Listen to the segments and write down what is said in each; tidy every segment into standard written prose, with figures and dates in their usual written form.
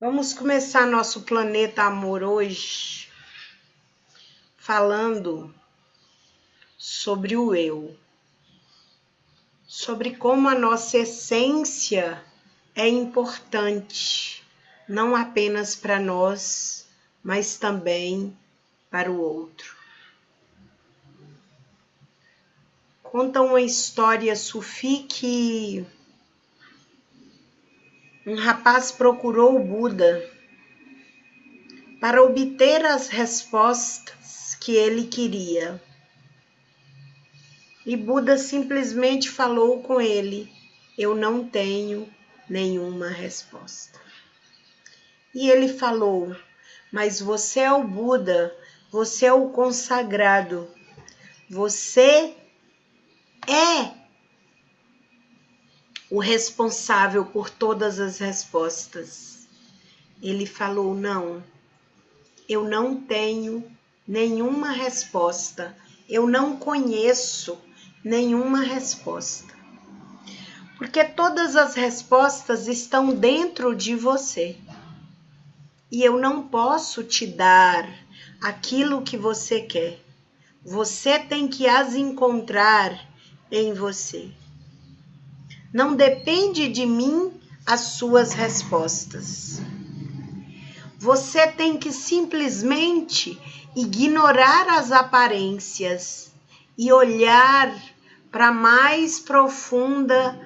Vamos começar nosso Planeta Amor hoje falando sobre o eu, sobre como a nossa essência é importante, não apenas para nós, mas também para o outro. Conta uma história sufi que um rapaz procurou o Buda para obter as respostas que ele queria. E Buda simplesmente falou com ele: eu não tenho nenhuma resposta. E ele falou: mas você é o Buda, você é o consagrado, você é o responsável por todas as respostas. Ele falou: não, eu não tenho nenhuma resposta, eu não conheço nenhuma resposta. Porque todas as respostas estão dentro de você. E eu não posso te dar aquilo que você quer. Você tem que as encontrar em você. Não depende de mim as suas respostas. Você tem que simplesmente ignorar as aparências e olhar para a mais profunda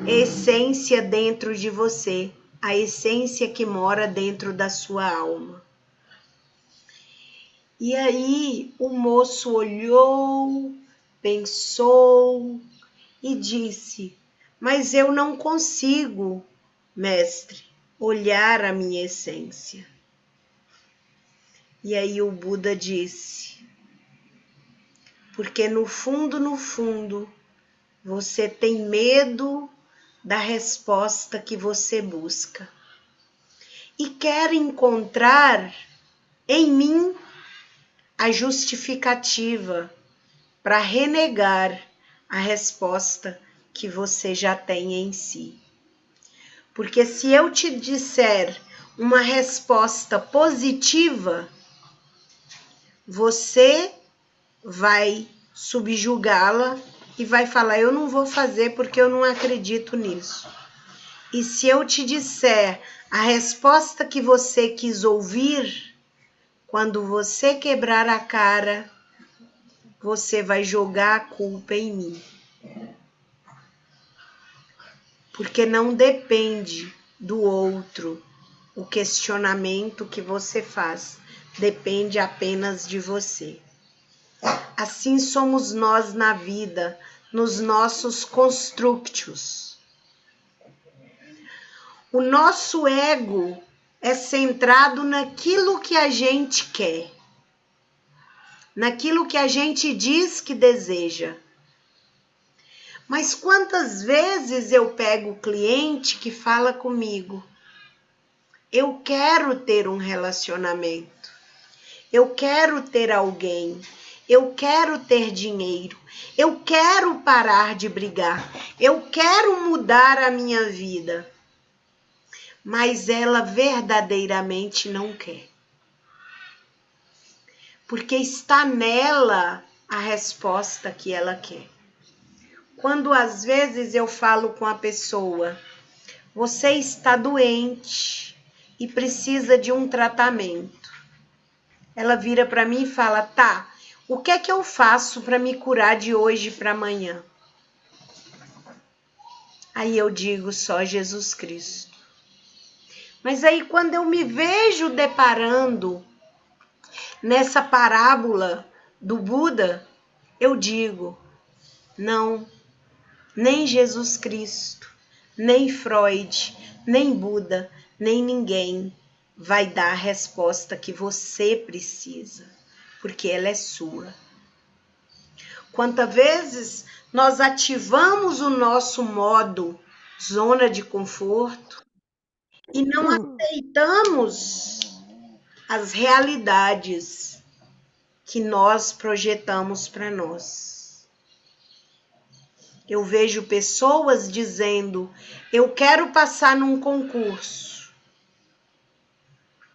essência dentro de você, a essência que mora dentro da sua alma. E aí o moço olhou, pensou e disse: mas eu não consigo, mestre, olhar a minha essência. E aí o Buda disse: porque no fundo, você tem medo da resposta que você busca e quer encontrar em mim a justificativa para renegar a resposta que você já tem em si. Porque se eu te disser uma resposta positiva, você vai subjugá-la e vai falar: eu não vou fazer porque eu não acredito nisso. E se eu te disser a resposta que você quis ouvir, quando você quebrar a cara, você vai jogar a culpa em mim. Porque não depende do outro o questionamento que você faz, depende apenas de você. Assim somos nós na vida, nos nossos constructos. O nosso ego é centrado naquilo que a gente quer, naquilo que a gente diz que deseja. Mas quantas vezes eu pego o cliente que fala comigo: eu quero ter um relacionamento, eu quero ter alguém, eu quero ter dinheiro, eu quero parar de brigar, eu quero mudar a minha vida. Mas ela verdadeiramente não quer. Porque está nela a resposta que ela quer. Quando às vezes eu falo com a pessoa: você está doente e precisa de um tratamento. Ela vira para mim e fala: tá, o que é que eu faço para me curar de hoje para amanhã? Aí eu digo: só Jesus Cristo. Mas aí quando eu me vejo deparando nessa parábola do Buda, eu digo: não, nem Jesus Cristo, nem Freud, nem Buda, nem ninguém vai dar a resposta que você precisa, porque ela é sua. Quantas vezes nós ativamos o nosso modo zona de conforto e não aceitamos as realidades que nós projetamos para nós. Eu vejo pessoas dizendo: eu quero passar num concurso.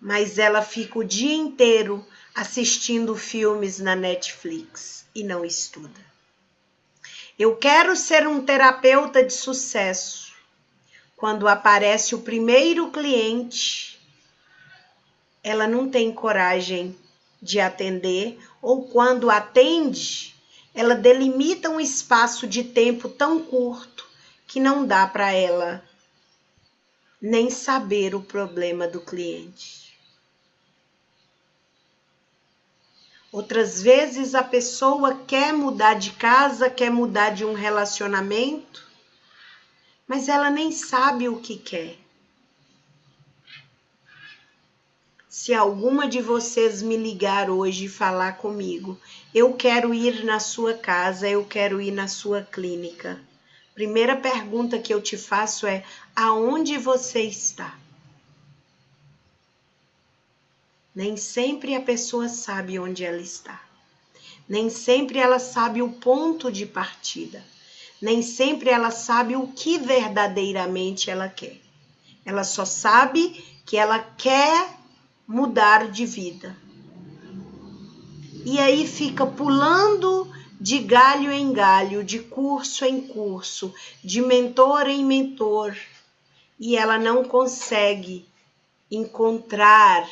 mas ela fica o dia inteiro assistindo filmes na Netflix e não estuda. Eu quero ser um terapeuta de sucesso. Quando aparece o primeiro cliente, ela não tem coragem de atender, ou quando atende, ela delimita um espaço de tempo tão curto que não dá para ela nem saber o problema do cliente. Outras vezes a pessoa quer mudar de casa, quer mudar de um relacionamento, mas ela nem sabe o que quer. Se alguma de vocês me ligar hoje e falar comigo, eu quero ir na sua casa, eu quero ir na sua clínica. Primeira pergunta que eu te faço é: aonde você está? Nem sempre a pessoa sabe onde ela está. Nem sempre ela sabe o ponto de partida. Nem sempre ela sabe o que verdadeiramente ela quer. Ela só sabe que ela quer mudar de vida. E aí fica pulando de galho em galho, de curso em curso, de mentor em mentor, e ela não consegue encontrar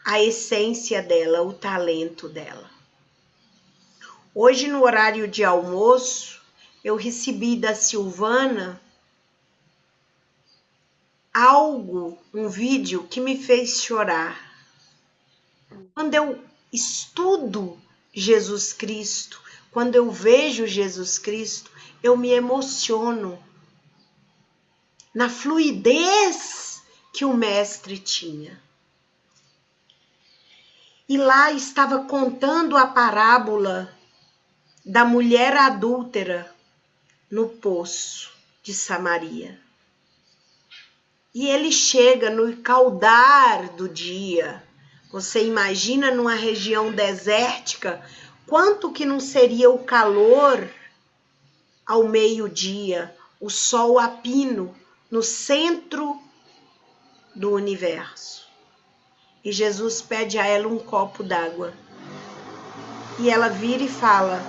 a essência dela, o talento dela. Hoje, no horário de almoço, eu recebi da Silvana um vídeo que me fez chorar. Quando eu estudo Jesus Cristo, quando eu vejo Jesus Cristo, eu me emociono na fluidez que o mestre tinha. E lá estava contando a parábola da mulher adúltera no poço de Samaria. E ele chega no caudar do dia. Você imagina numa região desértica, quanto que não seria o calor ao meio-dia, o sol a pino no centro do universo. E Jesus pede a ela um copo d'água. E ela vira e fala: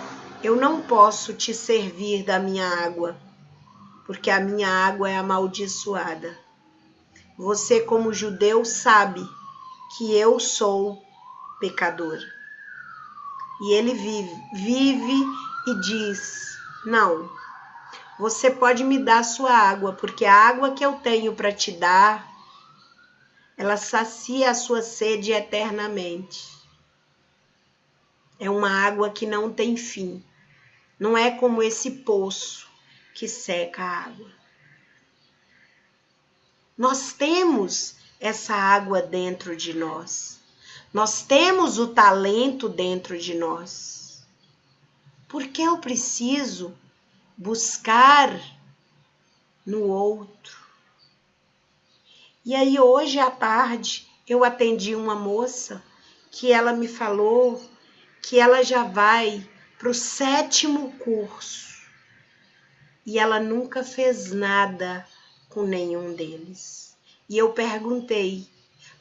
eu não posso te servir da minha água, porque a minha água é amaldiçoada. Você, como judeu, sabe que eu sou pecador. E ele vive e diz: não, você pode me dar sua água, porque a água que eu tenho para te dar, ela sacia a sua sede eternamente. É uma água que não tem fim. Não é como esse poço que seca a água. Nós temos essa água dentro de nós. Nós temos o talento dentro de nós. Por que eu preciso buscar no outro? E aí hoje à tarde eu atendi uma moça que ela me falou que ela já vai para o 7º curso e ela nunca fez nada com nenhum deles. E eu perguntei: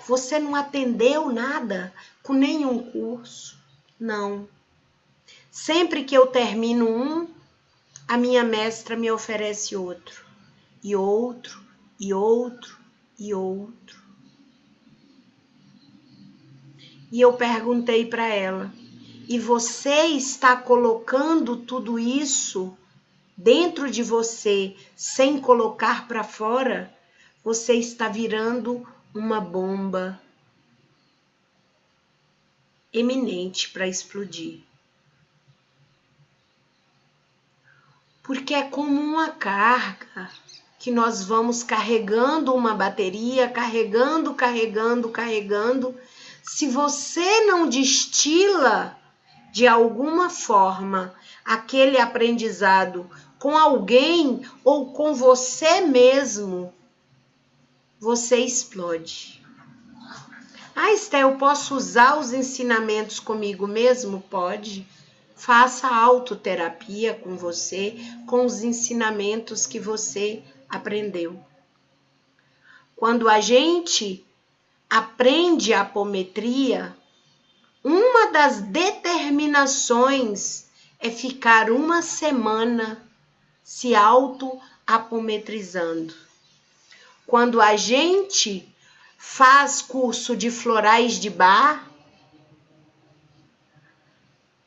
você não atendeu nada com nenhum curso? Não. Sempre que eu termino um, a minha mestra me oferece outro, e outro, e outro, e outro. E eu perguntei para ela: e você está colocando tudo isso dentro de você sem colocar para fora? Você está virando uma bomba eminente para explodir. Porque é como uma carga que nós vamos carregando uma bateria, carregando. Se você não destila de alguma forma aquele aprendizado com alguém ou com você mesmo, você explode. Ah, Esté, eu posso usar os ensinamentos comigo mesmo? Pode. Faça autoterapia com você, com os ensinamentos que você aprendeu. Quando a gente aprende a apometria, uma das determinações é ficar uma semana se auto-apometrizando. Quando a gente faz curso de florais de Bach,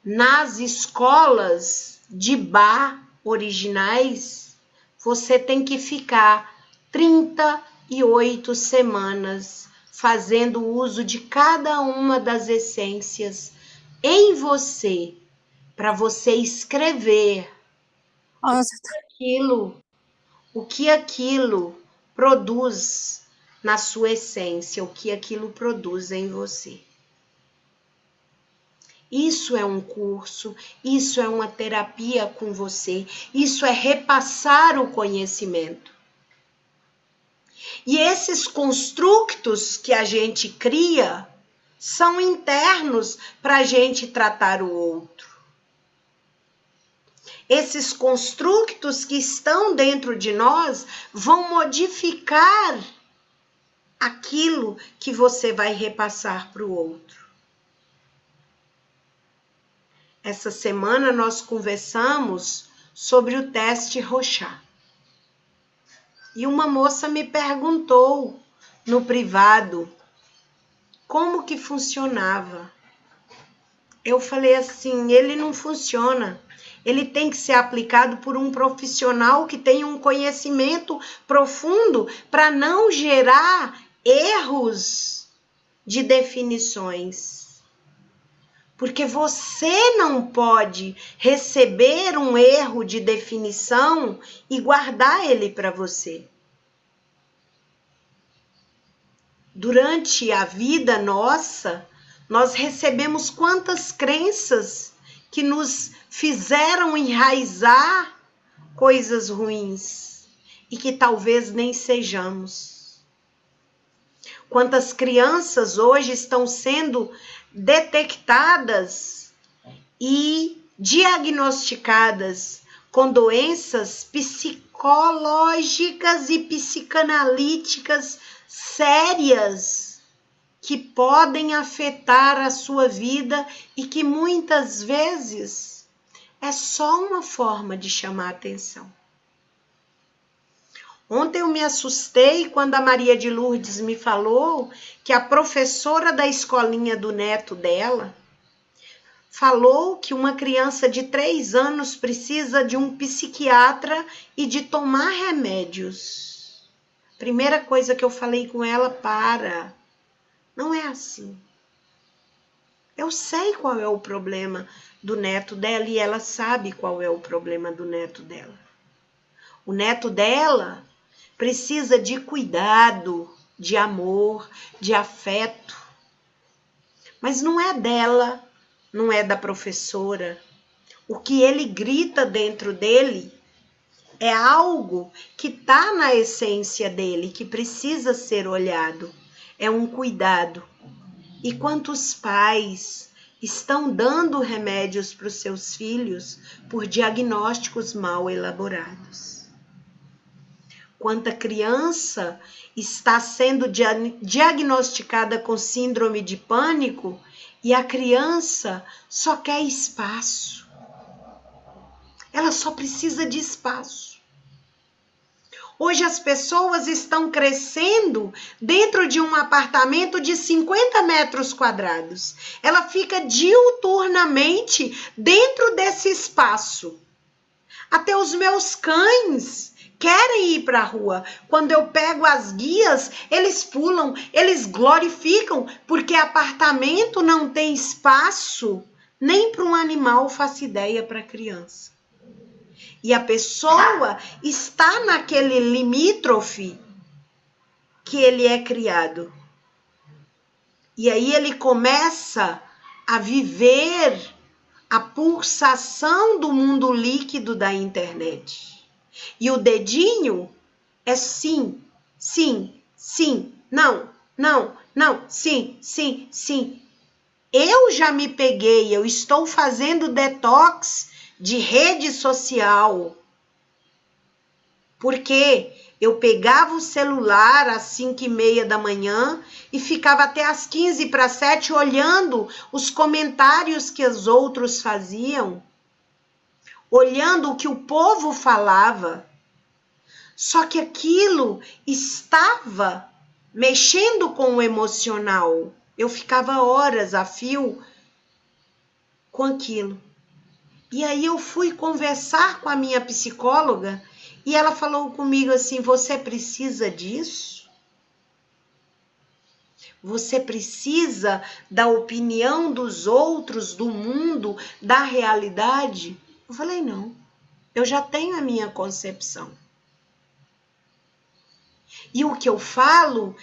nas escolas de Bach originais, você tem que ficar 38 semanas fazendo uso de cada uma das essências em você, para você escrever o que aquilo produz na sua essência, o que aquilo produz em você. Isso é um curso, isso é uma terapia com você, isso é repassar o conhecimento. E esses construtos que a gente cria são internos para a gente tratar o outro. Esses construtos que estão dentro de nós vão modificar aquilo que você vai repassar para o outro. Essa semana nós conversamos sobre o teste Rorschach. E uma moça me perguntou no privado como que funcionava. Eu falei assim, ele não funciona. Ele tem que ser aplicado por um profissional que tenha um conhecimento profundo para não gerar erros de definições. Porque você não pode receber um erro de definição e guardar ele para você. Durante a vida nossa, nós recebemos quantas crenças que nos fizeram enraizar coisas ruins e que talvez nem sejamos. Quantas crianças hoje estão sendo detectadas e diagnosticadas com doenças psicológicas e psicanalíticas sérias que podem afetar a sua vida e que muitas vezes é só uma forma de chamar atenção. Ontem eu me assustei quando a Maria de Lourdes me falou que a professora da escolinha do neto dela falou que uma criança de 3 anos precisa de um psiquiatra e de tomar remédios. Primeira coisa que eu falei com ela, não é assim. Eu sei qual é o problema do neto dela e ela sabe qual é o problema do neto dela. O neto dela precisa de cuidado, de amor, de afeto. Mas não é dela, não é da professora. O que ele grita dentro dele é algo que está na essência dele, que precisa ser olhado. É um cuidado. E quantos pais estão dando remédios para os seus filhos por diagnósticos mal elaborados? Quanta criança está sendo diagnosticada com síndrome de pânico e a criança só quer espaço. Ela só precisa de espaço. Hoje as pessoas estão crescendo dentro de um apartamento de 50 metros quadrados. Ela fica diuturnamente dentro desse espaço. Até os meus cães querem ir para a rua. Quando eu pego as guias, eles pulam, eles glorificam, porque apartamento não tem espaço nem para um animal, faça ideia para criança. E a pessoa está naquele limítrofe que ele é criado. E aí ele começa a viver a pulsação do mundo líquido da internet. E o dedinho é sim, sim, sim, não, não, não, sim, sim, sim. Eu já me peguei, eu estou fazendo detox de rede social. Porque Eu pegava o celular às 5h30 da manhã e ficava até às 6:45 olhando os comentários que os outros faziam, olhando o que o povo falava. Só que aquilo estava mexendo com o emocional. Eu ficava horas a fio com aquilo. E aí eu fui conversar com a minha psicóloga e ela falou comigo assim: você precisa disso? Você precisa da opinião dos outros, do mundo, da realidade? Eu falei: não, eu já tenho a minha concepção. E o que eu falo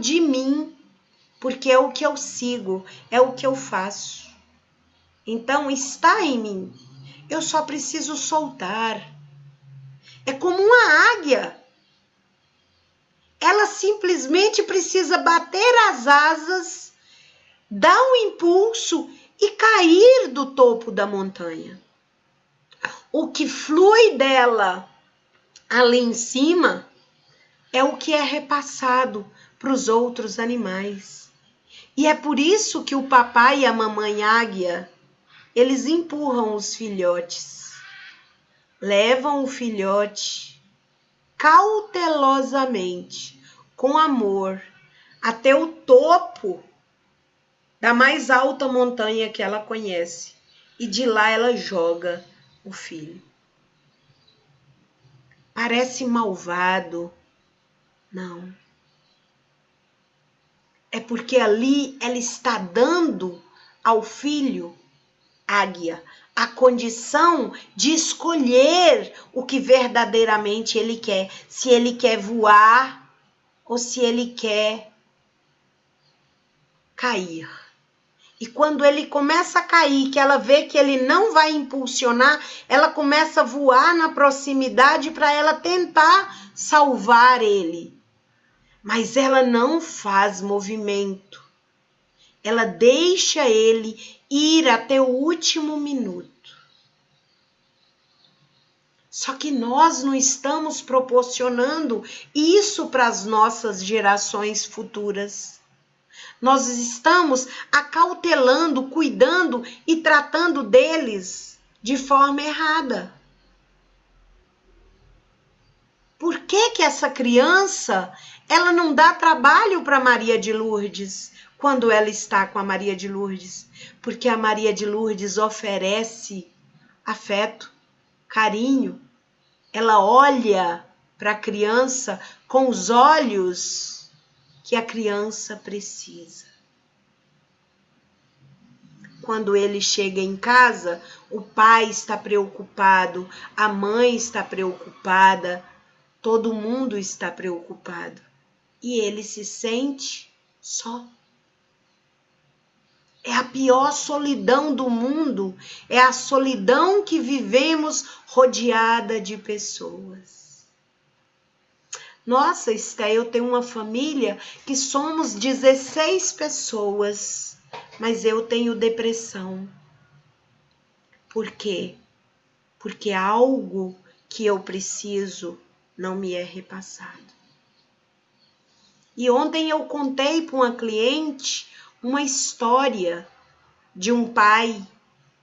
de mim, porque é o que eu sigo, é o que eu faço. Então está em mim. Eu só preciso soltar. É como uma águia. Ela simplesmente precisa bater as asas, dar um impulso e cair do topo da montanha. O que flui dela ali em cima é o que é repassado para os outros animais. E é por isso que o papai e a mamãe águia, eles empurram os filhotes, levam o filhote cautelosamente, com amor, até o topo da mais alta montanha que ela conhece. E de lá ela joga o filho. Parece malvado. Não. É porque ali ela está dando ao filho águia a condição de escolher o que verdadeiramente ele quer. Se ele quer voar ou se ele quer cair. E quando ele começa a cair, que ela vê que ele não vai impulsionar, ela começa a voar na proximidade para ela tentar salvar ele. Mas ela não faz movimento. Ela deixa ele ir até o último minuto. Só que nós não estamos proporcionando isso para as nossas gerações futuras. Nós estamos acautelando, cuidando e tratando deles de forma errada. Por que que essa criança, ela não dá trabalho para Maria de Lourdes quando ela está com a Maria de Lourdes? Porque a Maria de Lourdes oferece afeto, carinho. Ela olha para a criança com os olhos que a criança precisa. Quando ele chega em casa, o pai está preocupado, a mãe está preocupada, todo mundo está preocupado. E ele se sente só. É a pior solidão do mundo, é a solidão que vivemos rodeada de pessoas. Nossa, Esté, eu tenho uma família que somos 16 pessoas, mas eu tenho depressão. Por quê? Porque algo que eu preciso não me é repassado. E ontem eu contei para uma cliente uma história de um pai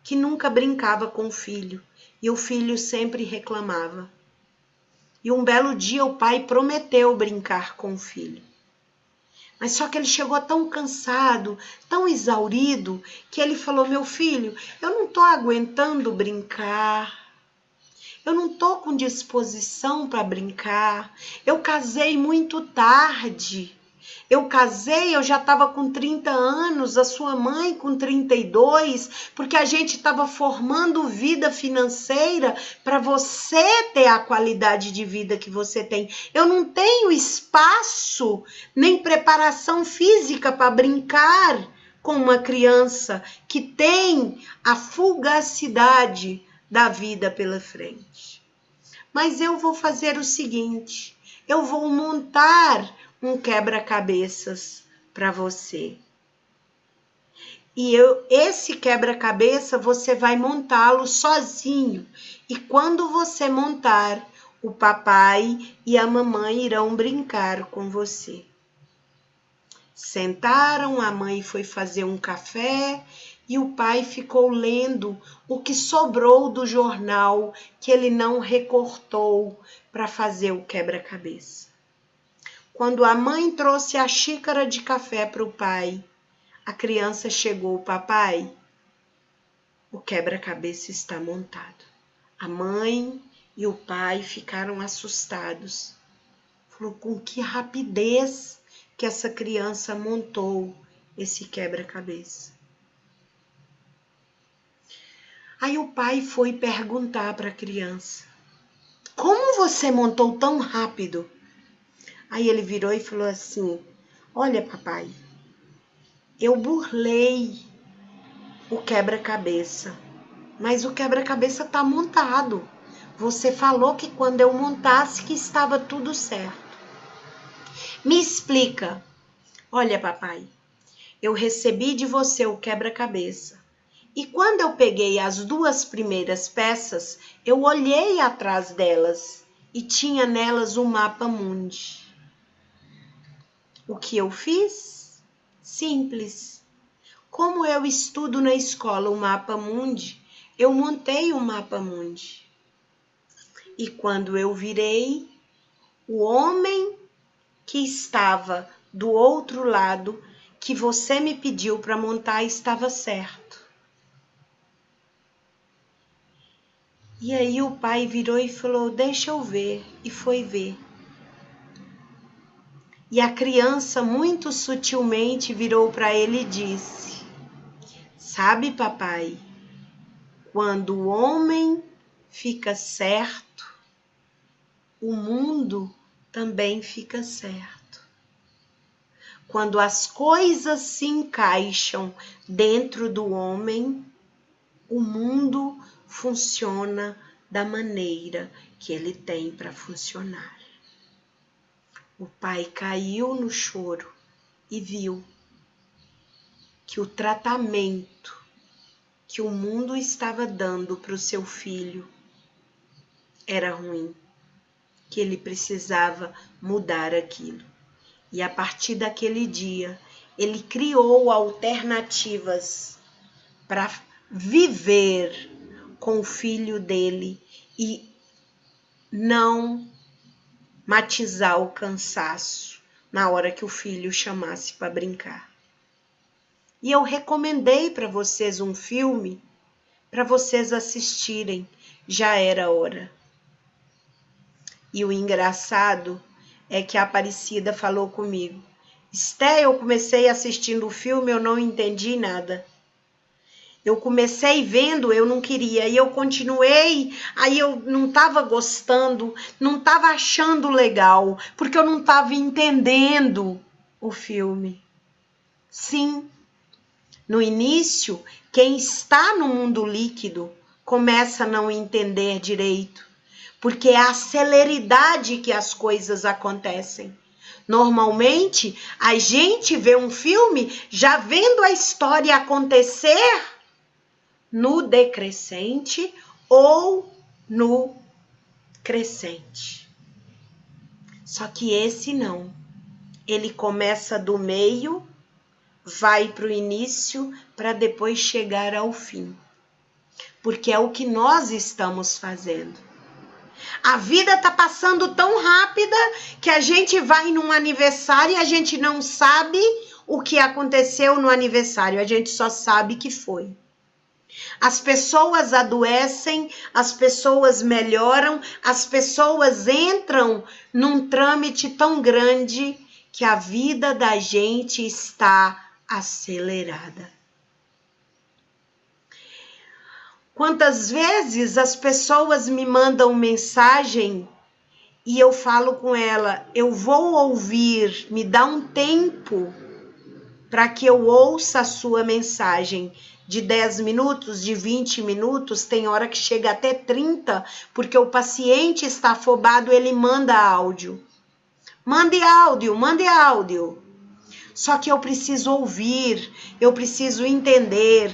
que nunca brincava com o filho e o filho sempre reclamava. E um belo dia o pai prometeu brincar com o filho. Mas só que ele chegou tão cansado, tão exaurido, que ele falou: meu filho, eu não estou aguentando brincar. Eu não estou com disposição para brincar. Eu casei muito tarde. Eu já estava com 30 anos, a sua mãe com 32, porque a gente estava formando vida financeira para você ter a qualidade de vida que você tem. Eu não tenho espaço nem preparação física para brincar com uma criança que tem a fugacidade da vida pela frente. Mas eu vou fazer o seguinte, eu vou montar um quebra-cabeças para você. E esse quebra-cabeça você vai montá-lo sozinho. E quando você montar, o papai e a mamãe irão brincar com você. Sentaram, a mãe foi fazer um café e o pai ficou lendo o que sobrou do jornal que ele não recortou para fazer o quebra-cabeça. Quando a mãe trouxe a xícara de café para o pai, a criança chegou: papai, o quebra-cabeça está montado. A mãe e o pai ficaram assustados. Falou: com que rapidez que essa criança montou esse quebra-cabeça. Aí o pai foi perguntar para a criança: como você montou tão rápido? Aí ele virou e falou assim: olha, papai, eu burlei o quebra-cabeça, mas o quebra-cabeça está montado. Você falou que quando eu montasse que estava tudo certo. Me explica. Olha, papai, eu recebi de você o quebra-cabeça. E quando eu peguei as 2 primeiras peças, eu olhei atrás delas e tinha nelas um mapa mundi. O que eu fiz? Simples. Como eu estudo na escola o mapa mundi, eu montei o mapa mundi. E quando eu virei, o homem que estava do outro lado, que você me pediu para montar, estava certo. E aí o pai virou e falou: deixa eu ver. E foi ver. E a criança muito sutilmente virou para ele e disse: sabe, papai, quando o homem fica certo, o mundo também fica certo. Quando as coisas se encaixam dentro do homem, o mundo funciona da maneira que ele tem para funcionar. O pai caiu no choro e viu que o tratamento que o mundo estava dando para o seu filho era ruim, que ele precisava mudar aquilo. E a partir daquele dia, ele criou alternativas para viver com o filho dele e não matizar o cansaço na hora que o filho chamasse para brincar. E eu recomendei para vocês um filme para vocês assistirem. Já era hora. E o engraçado é que a Aparecida falou comigo: Esté, eu comecei assistindo o filme, eu não entendi nada. Eu comecei vendo, eu não queria, e eu continuei, aí eu não estava gostando, não estava achando legal, porque eu não estava entendendo o filme. Sim, no início, quem está no mundo líquido começa a não entender direito, porque é a celeridade que as coisas acontecem. Normalmente, a gente vê um filme já vendo a história acontecer no decrescente ou no crescente. Só que esse não. Ele começa do meio, vai para o início, para depois chegar ao fim. Porque é o que nós estamos fazendo. A vida está passando tão rápida que a gente vai num aniversário e a gente não sabe o que aconteceu no aniversário, a gente só sabe que foi. As pessoas adoecem, as pessoas melhoram, as pessoas entram num trâmite tão grande que a vida da gente está acelerada. Quantas vezes as pessoas me mandam mensagem e eu falo com ela: eu vou ouvir, me dá um tempo para que eu ouça a sua mensagem. De 10 minutos, de 20 minutos, tem hora que chega até 30, porque o paciente está afobado, ele manda áudio. Mande áudio, mande áudio. Só que eu preciso ouvir, eu preciso entender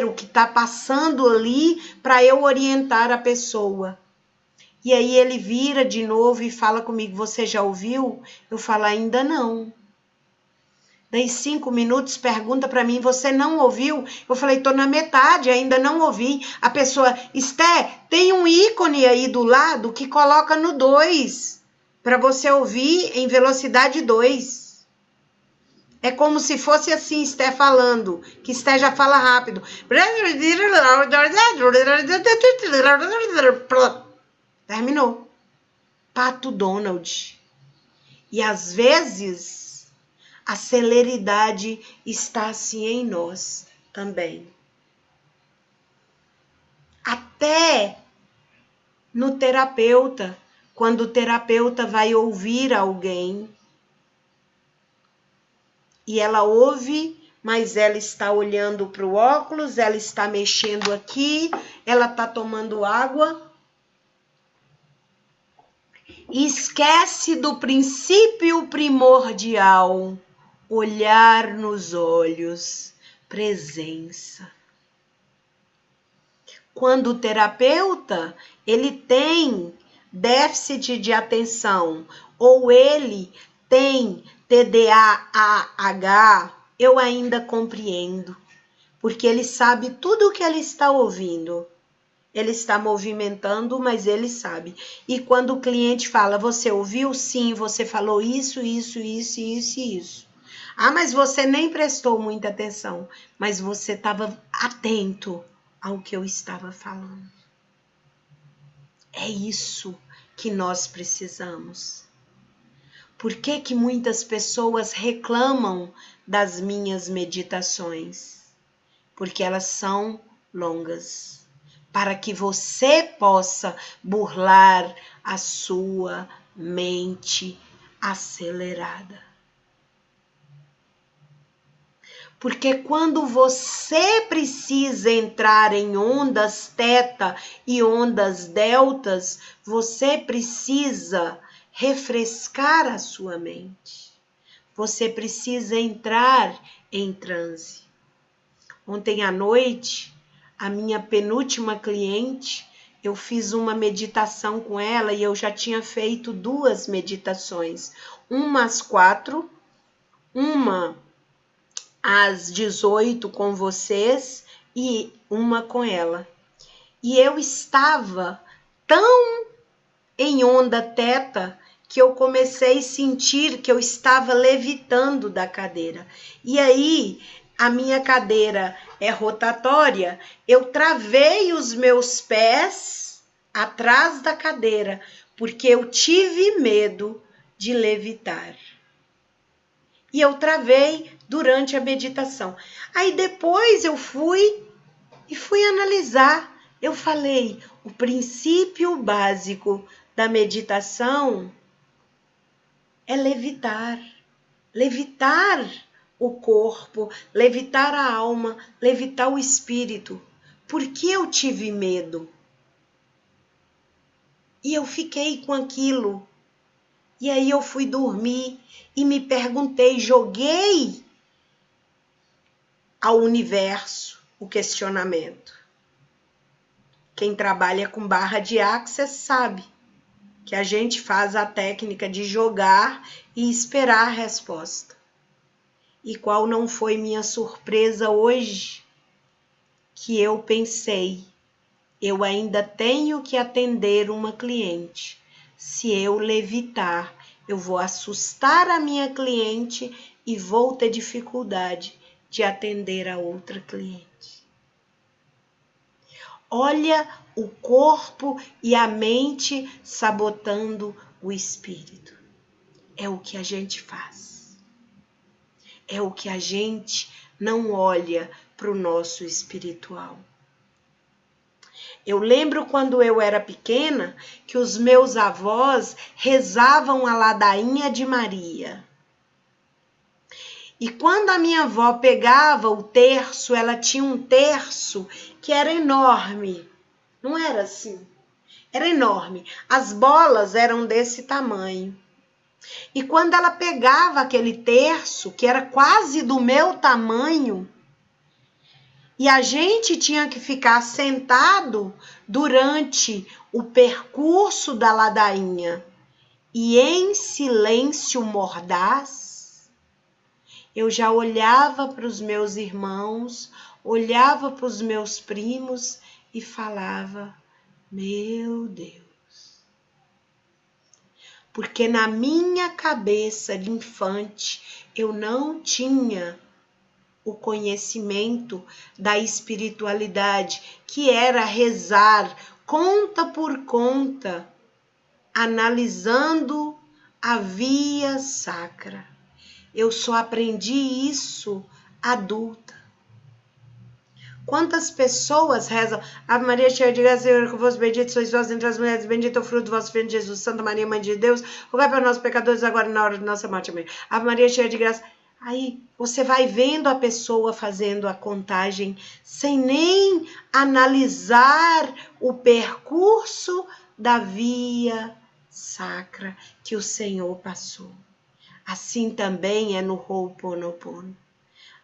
o que está passando ali para eu orientar a pessoa. E aí ele vira de novo e fala comigo, você já ouviu? Eu falo, ainda não. Daí 5 minutos, pergunta para mim, você não ouviu? Eu falei, tô na metade, ainda não ouvi. A pessoa, Esté, tem um ícone aí do lado que coloca no 2, para você ouvir em velocidade 2. É como se fosse assim, Esté falando, que Esté já fala rápido. Terminou. Pato Donald. E às vezes a celeridade está assim em nós também. Até no terapeuta, quando o terapeuta vai ouvir alguém e ela ouve, mas ela está olhando para o óculos, ela está mexendo aqui, ela está tomando água e esquece do princípio primordial, olhar nos olhos, presença. Quando o terapeuta, ele tem déficit de atenção ou ele tem TDAH, eu ainda compreendo, porque ele sabe tudo o que ele está ouvindo. Ele está movimentando, mas ele sabe. E quando o cliente fala, você ouviu? Sim, você falou isso, isso, isso, isso e isso. Ah, mas você nem prestou muita atenção, mas você estava atento ao que eu estava falando. É isso que nós precisamos. Por que que muitas pessoas reclamam das minhas meditações? Porque elas são longas. Para que você possa burlar a sua mente acelerada. Porque quando você precisa entrar em ondas teta e ondas deltas, você precisa refrescar a sua mente. Você precisa entrar em transe. Ontem à noite, a minha penúltima cliente, eu fiz uma meditação com ela e eu já tinha feito 2 meditações. Uma às 4, uma às 18 com vocês e uma com ela. E eu estava tão em onda teta que eu comecei a sentir que eu estava levitando da cadeira. E aí, a minha cadeira é rotatória, eu travei os meus pés atrás da cadeira, porque eu tive medo de levitar. E eu travei durante a meditação. Aí depois eu fui analisar. Eu falei, o princípio básico da meditação é levitar. Levitar o corpo, levitar a alma, levitar o espírito. Por que eu tive medo? E eu fiquei com aquilo. E aí eu fui dormir e me perguntei, joguei ao universo o questionamento. Quem trabalha com barra de Access sabe que a gente faz a técnica de jogar e esperar a resposta. E qual não foi minha surpresa hoje? Que eu pensei, eu ainda tenho que atender uma cliente. Se eu levitar, eu vou assustar a minha cliente e vou ter dificuldade de atender a outra cliente. Olha o corpo e a mente sabotando o espírito. É o que a gente faz. É o que a gente não olha para o nosso espiritual. Eu lembro quando eu era pequena que os meus avós rezavam a ladainha de Maria. E quando a minha avó pegava o terço, ela tinha um terço que era enorme. Não era assim. Era enorme. As bolas eram desse tamanho. E quando ela pegava aquele terço, que era quase do meu tamanho, E a gente tinha que ficar sentado durante o percurso da ladainha. E em silêncio mordaz, eu já olhava para os meus irmãos, olhava para os meus primos e falava, meu Deus. Porque na minha cabeça de infante, eu não tinha o conhecimento da espiritualidade, que era rezar conta por conta, analisando a via sacra. Eu só aprendi isso adulta. Quantas pessoas rezam, Ave Maria, cheia de graça, Senhor é convosco, bendita sois vós entre as mulheres, bendito é o fruto do vosso ventre, Jesus. Santa Maria, Mãe de Deus, rogai para nós pecadores, agora e na hora de nossa morte. Amém. Ave Maria, cheia de graça. Aí você vai vendo a pessoa fazendo a contagem sem nem analisar o percurso da via sacra que o Senhor passou. Assim também é no Ho'oponopono.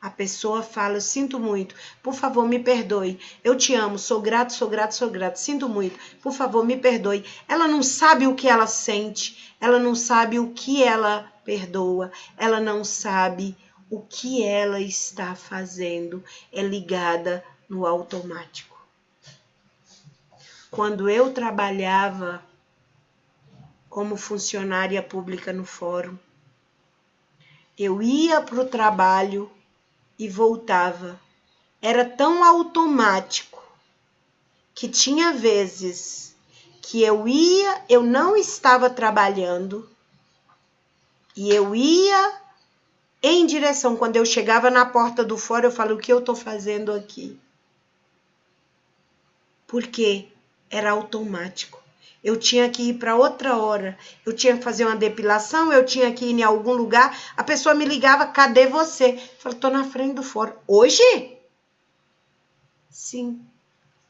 A pessoa fala, eu sinto muito, por favor, me perdoe. Eu te amo, sou grato, sou grato, sou grato, sinto muito, por favor, me perdoe. Ela não sabe o que ela sente, ela não sabe o que ela perdoa, ela não sabe o que ela está fazendo, é ligada no automático. Quando eu trabalhava como funcionária pública no fórum, eu ia para o trabalho e voltava. Era tão automático que tinha vezes que eu não estava trabalhando e eu ia em direção. Quando eu chegava na porta do fórum, eu falo, o que eu estou fazendo aqui? Porque era automático. Eu tinha que ir para outra hora, eu tinha que fazer uma depilação, eu tinha que ir em algum lugar, a pessoa me ligava, cadê você? Eu falei, estou na frente do fórum. Hoje? Sim,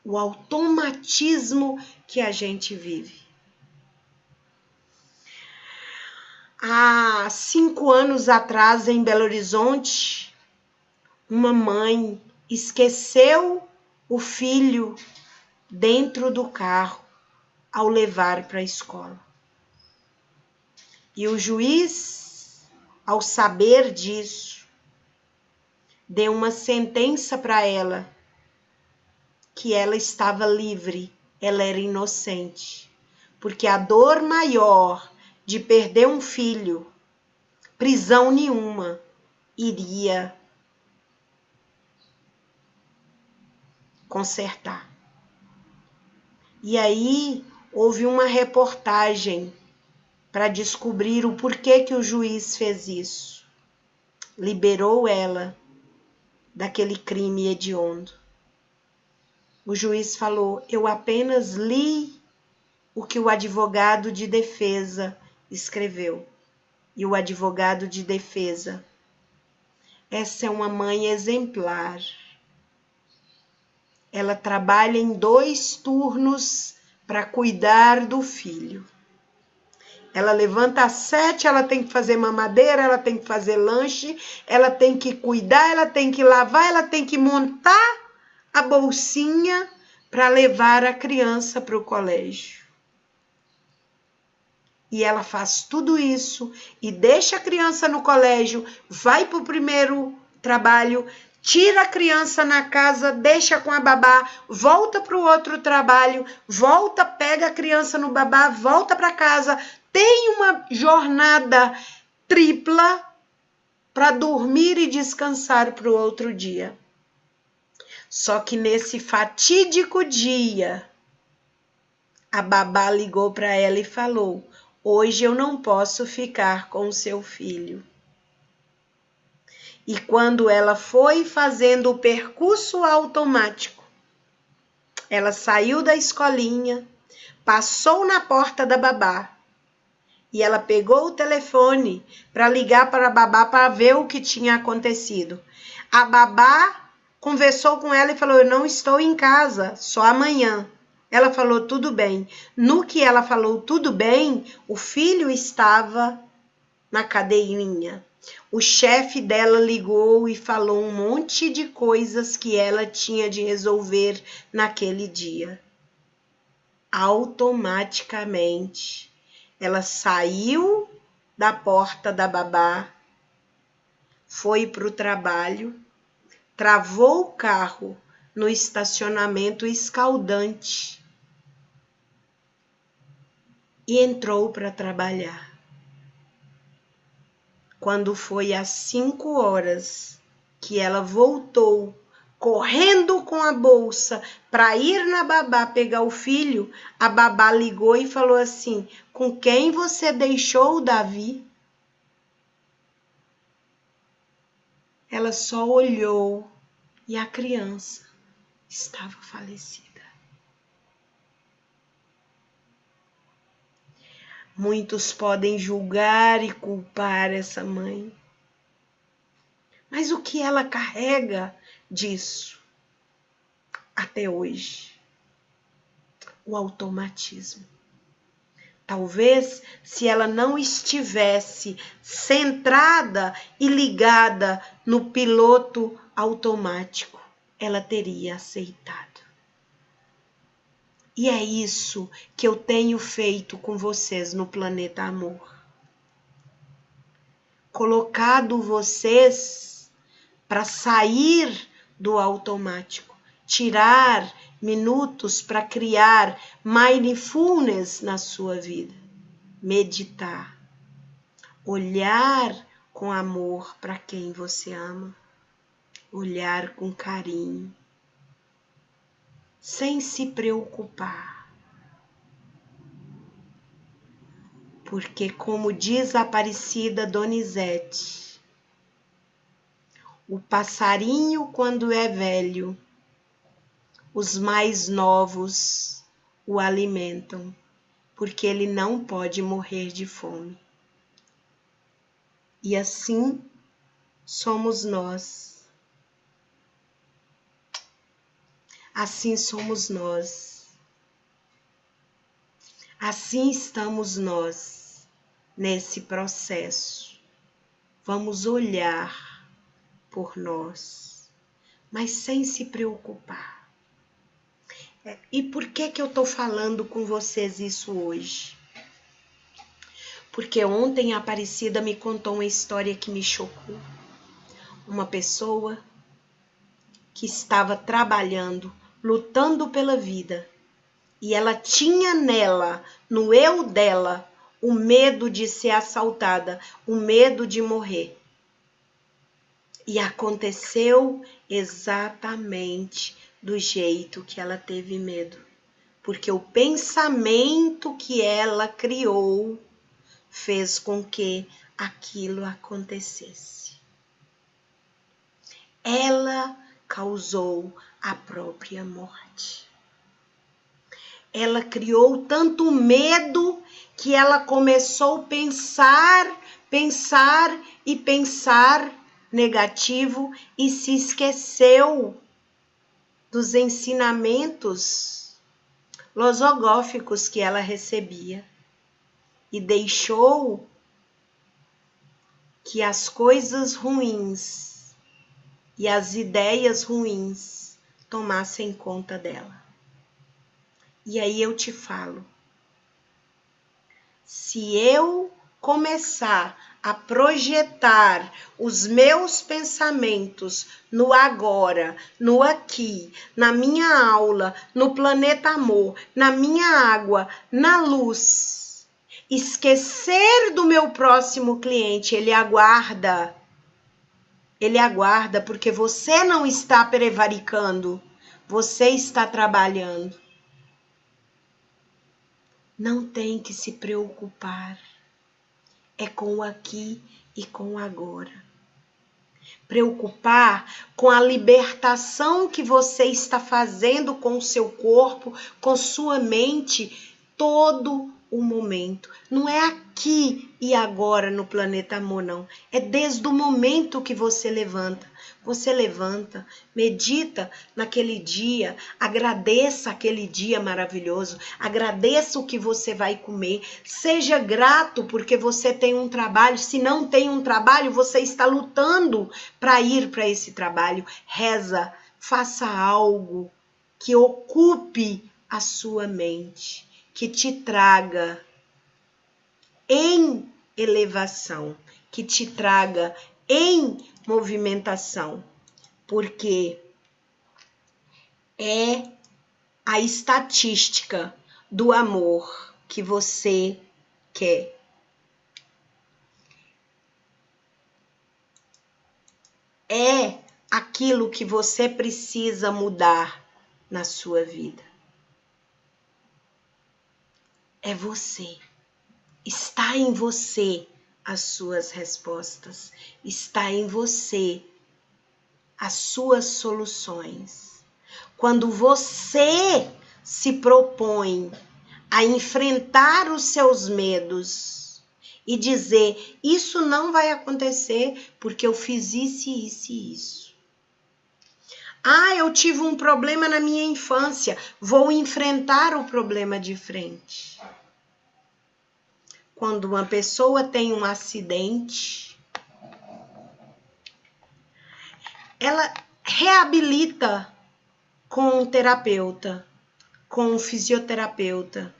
o automatismo que a gente vive. Há 5 anos atrás, em Belo Horizonte, uma mãe esqueceu o filho dentro do carro ao levar para a escola. E o juiz, ao saber disso, deu uma sentença para ela, que ela estava livre, ela era inocente. Porque a dor maior de perder um filho, prisão nenhuma iria consertar. E aí houve uma reportagem para descobrir o porquê que o juiz fez isso. Liberou ela daquele crime hediondo. O juiz falou, eu apenas li o que o advogado de defesa escreveu. E o advogado de defesa, essa é uma mãe exemplar. Ela trabalha em 2 turnos para cuidar do filho. Ela levanta às 7, ela tem que fazer mamadeira, ela tem que fazer lanche, ela tem que cuidar, ela tem que lavar, ela tem que montar a bolsinha para levar a criança para o colégio. E ela faz tudo isso e deixa a criança no colégio, vai para o primeiro trabalho, tira a criança na casa, deixa com a babá, volta para o outro trabalho, volta, pega a criança no babá, volta para casa, tem uma jornada tripla para dormir e descansar para o outro dia. Só que nesse fatídico dia, a babá ligou para ela e falou, hoje eu não posso ficar com o seu filho. E quando ela foi fazendo o percurso automático, ela saiu da escolinha, passou na porta da babá e ela pegou o telefone para ligar para a babá para ver o que tinha acontecido. A babá conversou com ela e falou, eu não estou em casa, só amanhã. Ela falou, tudo bem. No que ela falou, tudo bem, o filho estava na cadeirinha. O chefe dela ligou e falou um monte de coisas que ela tinha de resolver naquele dia. Automaticamente, ela saiu da porta da babá, foi para o trabalho, travou o carro no estacionamento escaldante e entrou para trabalhar. Quando foi às 5 horas que ela voltou, correndo com a bolsa para ir na babá pegar o filho, a babá ligou e falou assim: com quem você deixou o Davi? Ela só olhou e a criança estava falecida. Muitos podem julgar e culpar essa mãe. Mas o que ela carrega disso até hoje? O automatismo. Talvez se ela não estivesse centrada e ligada no piloto automático, ela teria aceitado. E é isso que eu tenho feito com vocês no Planeta Amor. Colocado vocês para sair do automático, tirar minutos para criar mindfulness na sua vida, meditar, olhar com amor para quem você ama, olhar com carinho, sem se preocupar. Porque, como diz a Aparecida Donizete, o passarinho, quando é velho, os mais novos o alimentam, porque ele não pode morrer de fome. E assim somos nós. Assim somos nós. Assim estamos nós nesse processo. Vamos olhar por nós, mas sem se preocupar. E por que eu estou falando com vocês isso hoje? Porque ontem a Aparecida me contou uma história que me chocou. Uma pessoa que estava trabalhando, lutando pela vida, e ela tinha nela, no eu dela, o medo de ser assaltada, o medo de morrer. E aconteceu exatamente do jeito que ela teve medo. Porque o pensamento que ela criou fez com que aquilo acontecesse. Ela causou a própria morte. Ela criou tanto medo que ela começou a pensar negativo e se esqueceu dos ensinamentos filosóficos que ela recebia e deixou que as coisas ruins e as ideias ruins tomassem conta dela. E aí eu te falo, se eu começar a projetar os meus pensamentos no agora, no aqui, na minha aula, no Planeta Amor, na minha água, na luz, esquecer do meu próximo cliente, ele aguarda porque você não está prevaricando, você está trabalhando. Não tem que se preocupar. É com o aqui e com o agora. Preocupar com a libertação que você está fazendo com o seu corpo, com sua mente, todo o momento. Não é aqui e agora no planeta amor, não. É desde o momento que você levanta. Você levanta, medita naquele dia, agradeça aquele dia maravilhoso, agradeça o que você vai comer, seja grato porque você tem um trabalho. Se não tem um trabalho, você está lutando para ir para esse trabalho. Reza, faça algo que ocupe a sua mente, que te traga em elevação, que te traga em movimentação, porque é a estatística do amor que você quer. É aquilo que você precisa mudar na sua vida. É você. Está em você as suas respostas. Está em você as suas soluções. Quando você se propõe a enfrentar os seus medos e dizer, isso não vai acontecer porque eu fiz isso, isso e isso. Ah, eu tive um problema na minha infância, vou enfrentar o problema de frente. Quando uma pessoa tem um acidente, ela reabilita com um terapeuta, com um fisioterapeuta,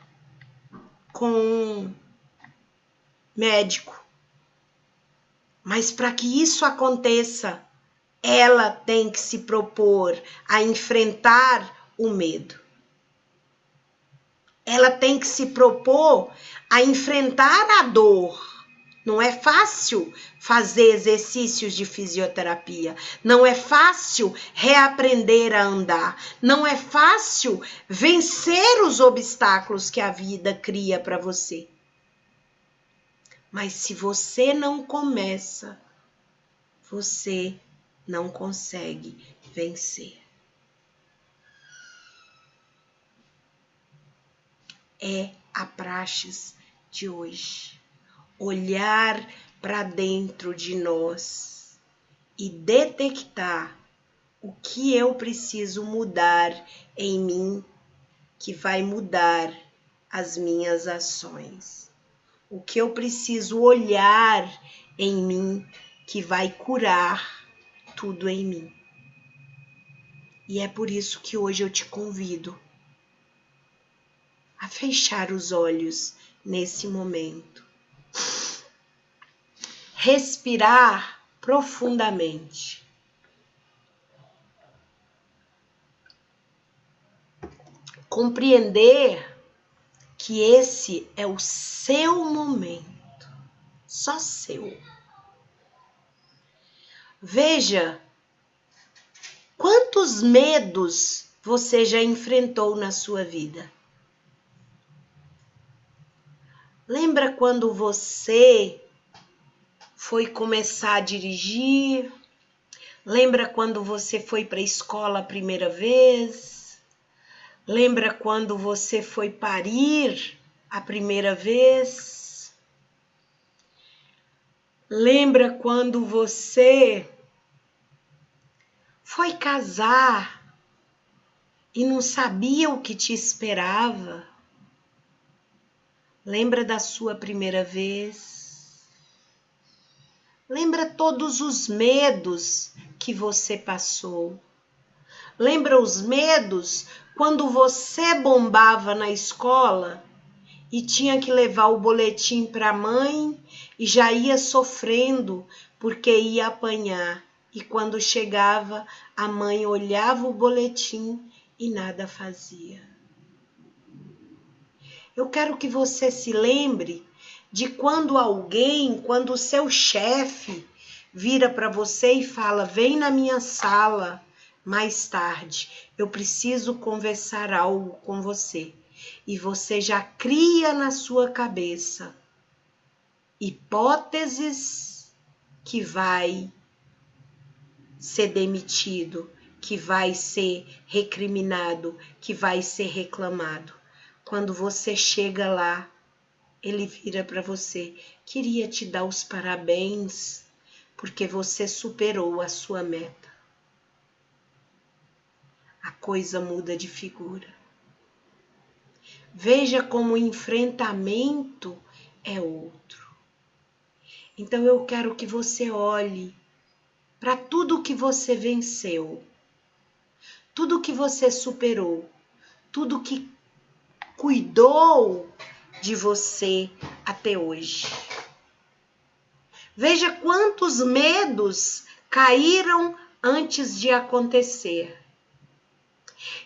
com um médico. Mas para que isso aconteça, ela tem que se propor a enfrentar o medo. Ela tem que se propor a enfrentar a dor. Não é fácil fazer exercícios de fisioterapia. Não é fácil reaprender a andar. Não é fácil vencer os obstáculos que a vida cria para você. Mas se você não começa, você não consegue vencer. É a praxis de hoje. Olhar para dentro de nós e detectar o que eu preciso mudar em mim, que vai mudar as minhas ações. O que eu preciso olhar em mim, que vai curar tudo em mim. E é por isso que hoje eu te convido a fechar os olhos nesse momento. Respirar profundamente. Compreender que esse é o seu momento, só seu. Veja quantos medos você já enfrentou na sua vida. Lembra quando você foi começar a dirigir? Lembra quando você foi para a escola a primeira vez? Lembra quando você foi parir a primeira vez? Lembra quando você foi casar e não sabia o que te esperava? Lembra da sua primeira vez? Lembra todos os medos que você passou? Lembra os medos quando você bombava na escola e tinha que levar o boletim para a mãe e já ia sofrendo porque ia apanhar. E quando chegava, a mãe olhava o boletim e nada fazia. Eu quero que você se lembre de quando o seu chefe vira para você e fala, vem na minha sala mais tarde, eu preciso conversar algo com você. E você já cria na sua cabeça hipóteses que vai ser demitido, que vai ser recriminado, que vai ser reclamado. Quando você chega lá, ele vira para você: queria te dar os parabéns, porque você superou a sua meta. A coisa muda de figura. Veja como o enfrentamento é outro. Então eu quero que você olhe para tudo que você venceu, tudo que você superou, tudo que cuidou de você até hoje. Veja quantos medos caíram antes de acontecer.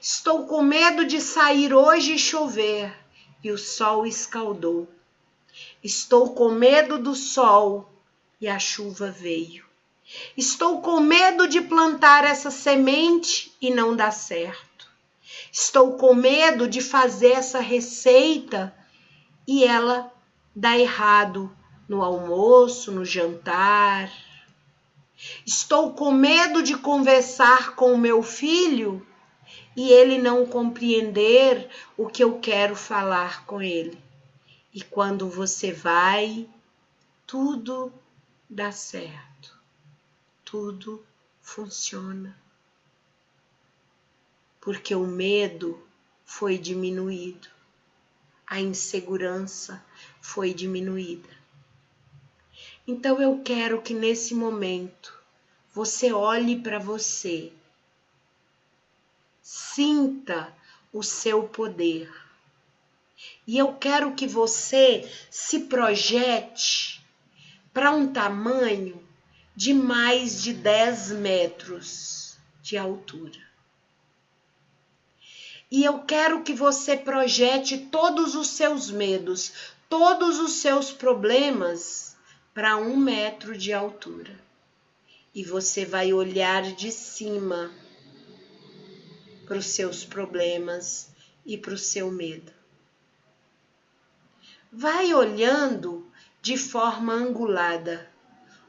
Estou com medo de sair hoje e chover, e o sol escaldou. Estou com medo do sol, e a chuva veio. Estou com medo de plantar essa semente e não dar certo. Estou com medo de fazer essa receita e ela dar errado no almoço, no jantar. Estou com medo de conversar com o meu filho e ele não compreender o que eu quero falar com ele. E quando você vai, tudo dá certo. Tudo funciona. Porque o medo foi diminuído. A insegurança foi diminuída. Então eu quero que nesse momento você olhe para você. Sinta o seu poder. E eu quero que você se projete para um tamanho de mais de 10 metros de altura. E eu quero que você projete todos os seus medos, todos os seus problemas para 1 metro de altura. E você vai olhar de cima para os seus problemas e para o seu medo. Vai olhando de forma angulada.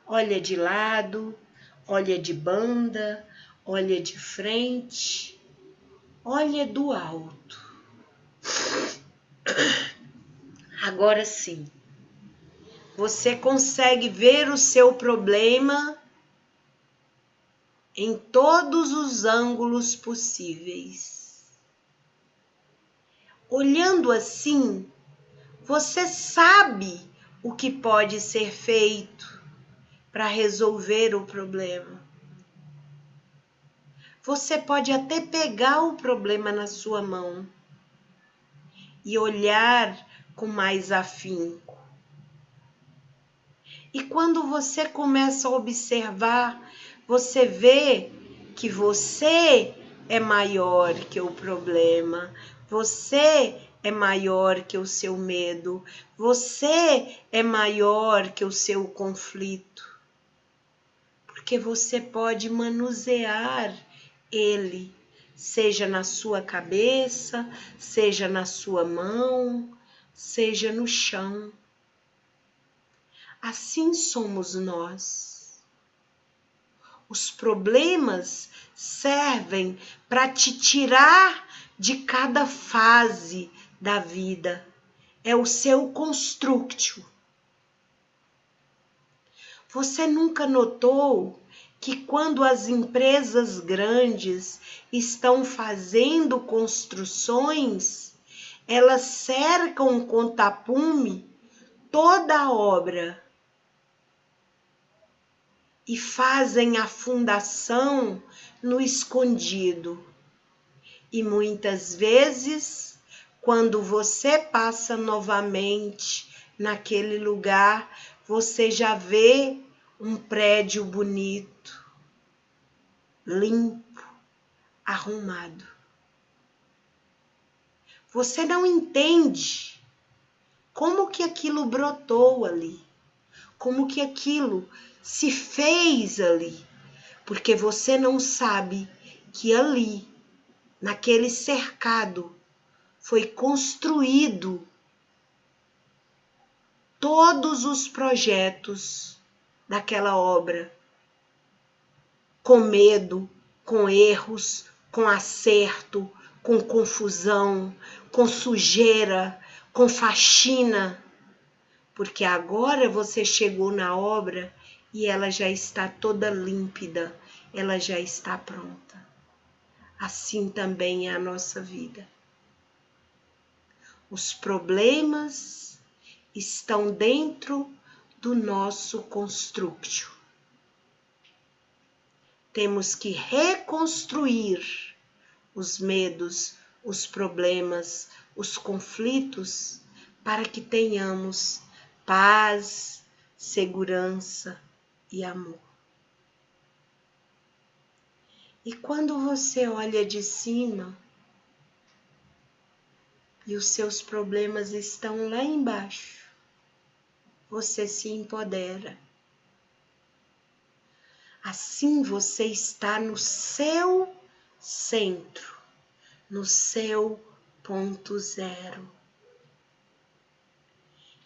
Olha de lado, olha de banda, olha de frente, olha do alto. Agora sim, você consegue ver o seu problema em todos os ângulos possíveis. Olhando assim, você sabe o que pode ser feito para resolver o problema. Você pode até pegar o problema na sua mão e olhar com mais afinco. E quando você começa a observar, você vê que você é maior que o problema, você é maior que o seu medo, você é maior que o seu conflito, porque você pode manusear ele, seja na sua cabeça, seja na sua mão, seja no chão. Assim somos nós. Os problemas servem para te tirar de cada fase da vida. É o seu constructio. Você nunca notou que quando as empresas grandes estão fazendo construções, elas cercam com tapume toda a obra e fazem a fundação no escondido. E muitas vezes, quando você passa novamente naquele lugar, você já vê um prédio bonito, limpo, arrumado. Você não entende como que aquilo brotou ali, como que aquilo se fez ali, porque você não sabe que ali, naquele cercado, foi construído todos os projetos daquela obra, com medo, com erros, com acerto, com confusão, com sujeira, com faxina. porque agora você chegou na obra e ela já está toda límpida, ela já está pronta. Assim também é a nossa vida. Os problemas estão dentro do nosso constructio. Temos que reconstruir os medos, os problemas, os conflitos, para que tenhamos paz, segurança e amor. E quando você olha de cima e os seus problemas estão lá embaixo, você se empodera. Assim você está no seu centro, no seu ponto zero.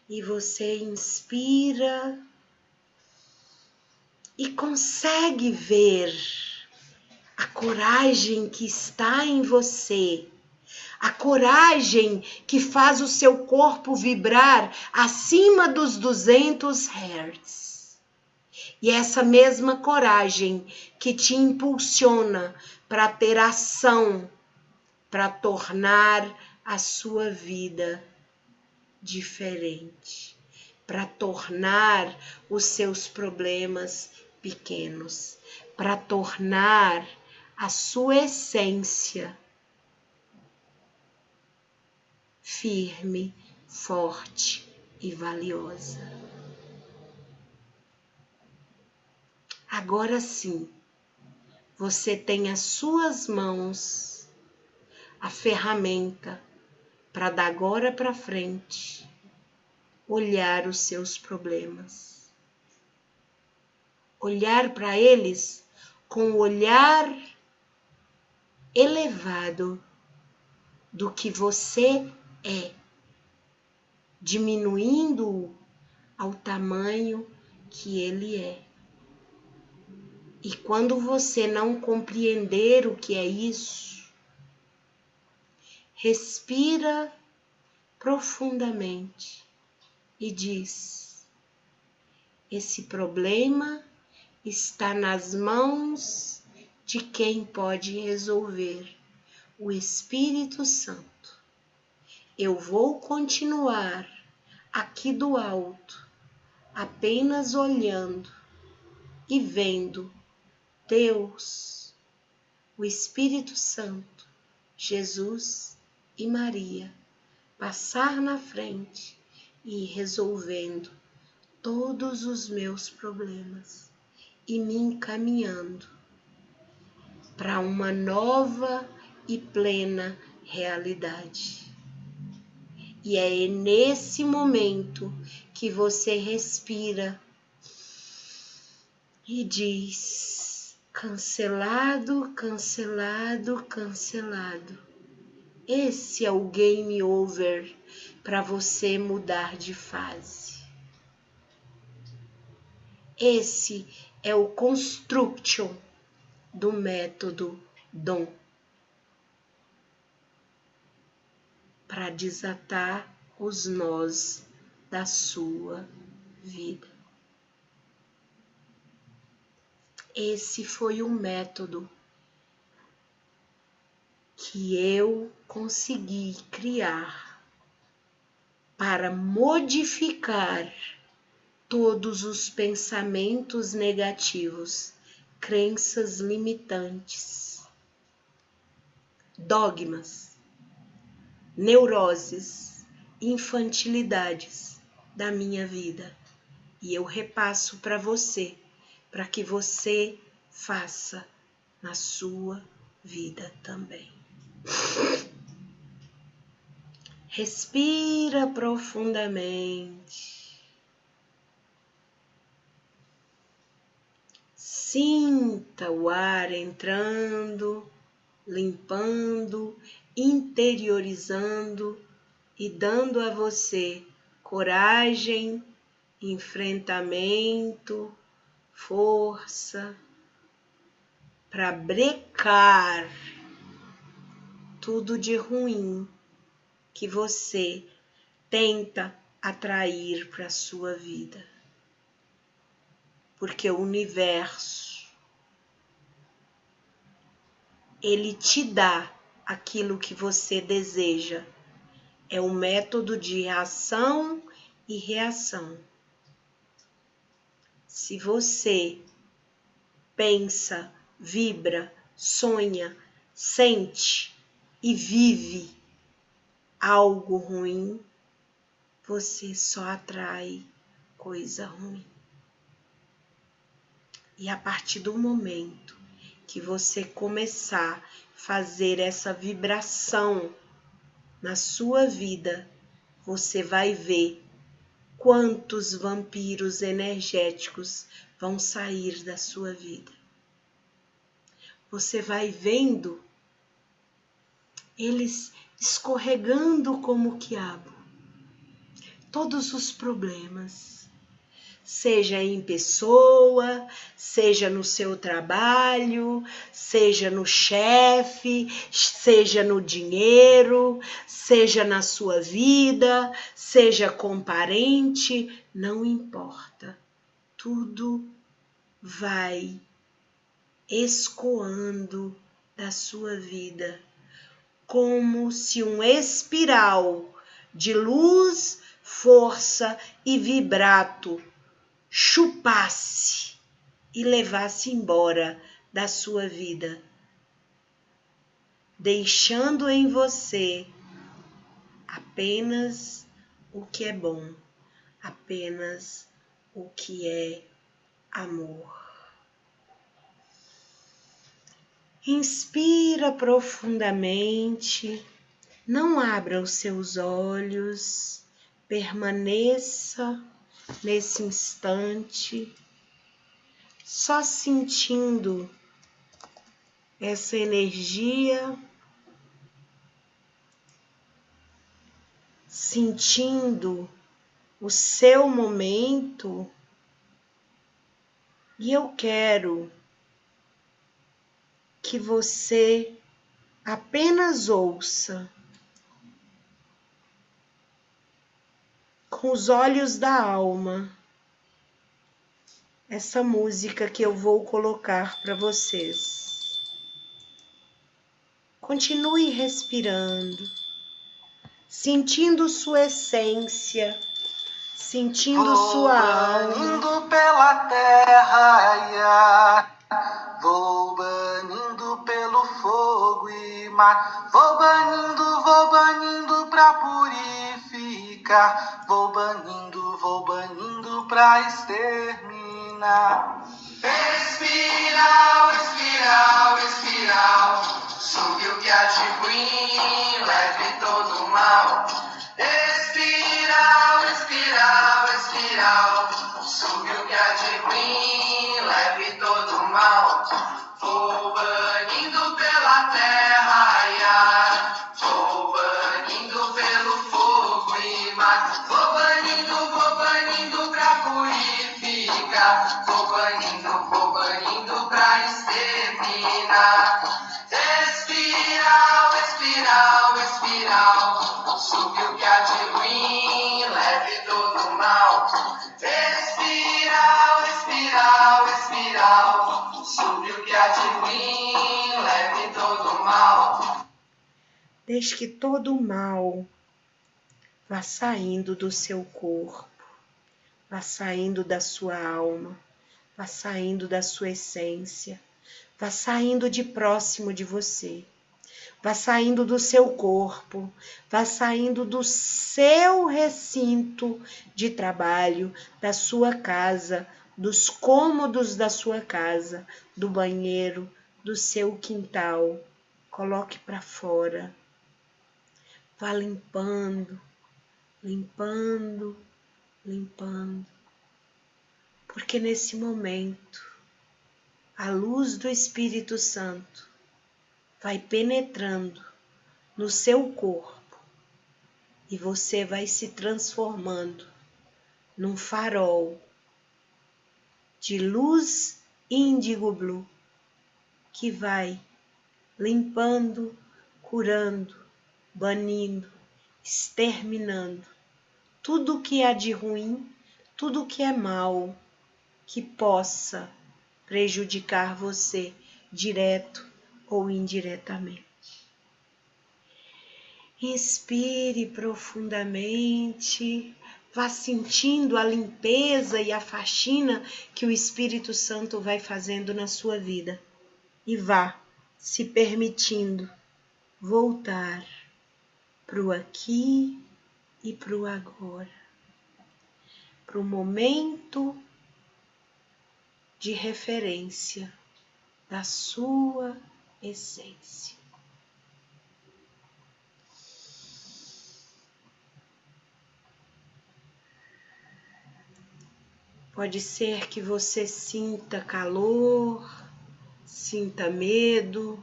E você inspira e consegue ver a coragem que está em você, a coragem que faz o seu corpo vibrar acima dos 200 Hz. E essa mesma coragem que te impulsiona para ter ação, para tornar a sua vida diferente, para tornar os seus problemas pequenos, para tornar a sua essência firme, forte e valiosa. Agora sim, você tem as suas mãos a ferramenta para da agora para frente olhar os seus problemas. Olhar para eles com o olhar elevado do que você é, diminuindo-o ao tamanho que ele é. E quando você não compreender o que é isso, respira profundamente e diz: esse problema está nas mãos de quem pode resolver, o Espírito Santo. Eu vou continuar aqui do alto, apenas olhando e vendo Deus, o Espírito Santo, Jesus e Maria passar na frente e ir resolvendo todos os meus problemas e me encaminhando para uma nova e plena realidade. E é nesse momento que você respira e diz: cancelado, cancelado, cancelado. Esse é o game over para você mudar de fase. Esse é o construction do método DOM para desatar os nós da sua vida. Esse foi o método que eu consegui criar para modificar todos os pensamentos negativos, crenças limitantes, dogmas, neuroses, infantilidades da minha vida. E eu repasso para você, para que você faça na sua vida também. Respira profundamente. Sinta o ar entrando, limpando, interiorizando e dando a você coragem, enfrentamento, força para brecar tudo de ruim que você tenta atrair para a sua vida. Porque o universo, ele te dá aquilo que você deseja. É o método de ação e reação. Se você pensa, vibra, sonha, sente e vive algo ruim, você só atrai coisa ruim. E a partir do momento que você começar a fazer essa vibração na sua vida, você vai ver quantos vampiros energéticos vão sair da sua vida. Você vai vendo eles escorregando como quiabo. Todos os problemas, seja em pessoa, seja no seu trabalho, seja no chefe, seja no dinheiro, seja na sua vida, seja com parente, não importa. Tudo vai escoando da sua vida, como se um espiral de luz, força e vibrato chupasse e levasse embora da sua vida, deixando em você apenas o que é bom, apenas o que é amor. Inspira profundamente, não abra os seus olhos, permaneça nesse instante, só sentindo essa energia, sentindo o seu momento, e eu quero que você apenas ouça com os olhos da alma essa música que eu vou colocar para vocês. Continue respirando, sentindo sua essência, sentindo sua alma. Indo pela terra, vou banindo pelo fogo e mar, vou banindo pra purificar, vou banindo pra exterminar. Espiral, espiral, espiral, sugue o que há de ruim, leve todo o mal. Espiral, espiral, espiral, sugue o que há de ruim, leve todo o mal. Vou banindo pela terra e ar, vou banindo pelo fogo e mar, vou banindo pra purificar, vou banindo pra exterminar. Espiral, espiral, espiral, sugue o que há de ruim, leve todo o mal. Espiral, espiral, espiral, sugue o que há de ruim, leve todo o mal. Deixe que todo o mal vá saindo do seu corpo, vá saindo da sua alma, vá saindo da sua essência, vá saindo de próximo de você, vá saindo do seu corpo, vá saindo do seu recinto de trabalho, da sua casa, dos cômodos da sua casa, do banheiro, do seu quintal. Coloque para fora. Vá limpando, limpando, limpando. Porque nesse momento, a luz do Espírito Santo vai penetrando no seu corpo e você vai se transformando num farol de luz índigo blue que vai limpando, curando, banindo, exterminando tudo que há de ruim, tudo que é mal, que possa prejudicar você, direto ou indiretamente. Inspire profundamente, vá sentindo a limpeza e a faxina que o Espírito Santo vai fazendo na sua vida. E vá se permitindo voltar para o aqui e para o agora, para o momento de referência da sua essência. Pode ser que você sinta calor, sinta medo,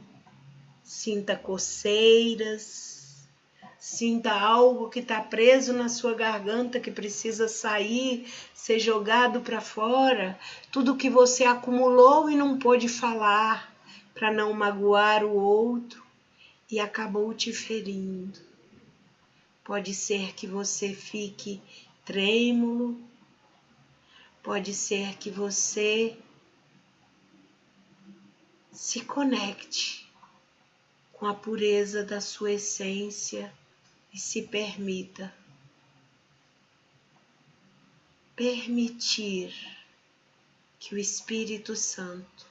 sinta coceiras, sinta algo que está preso na sua garganta que precisa sair, ser jogado para fora, tudo que você acumulou e não pôde falar para não magoar o outro e acabou te ferindo. Pode ser que você fique trêmulo, pode ser que você se conecte com a pureza da sua essência e se permita permitir que o Espírito Santo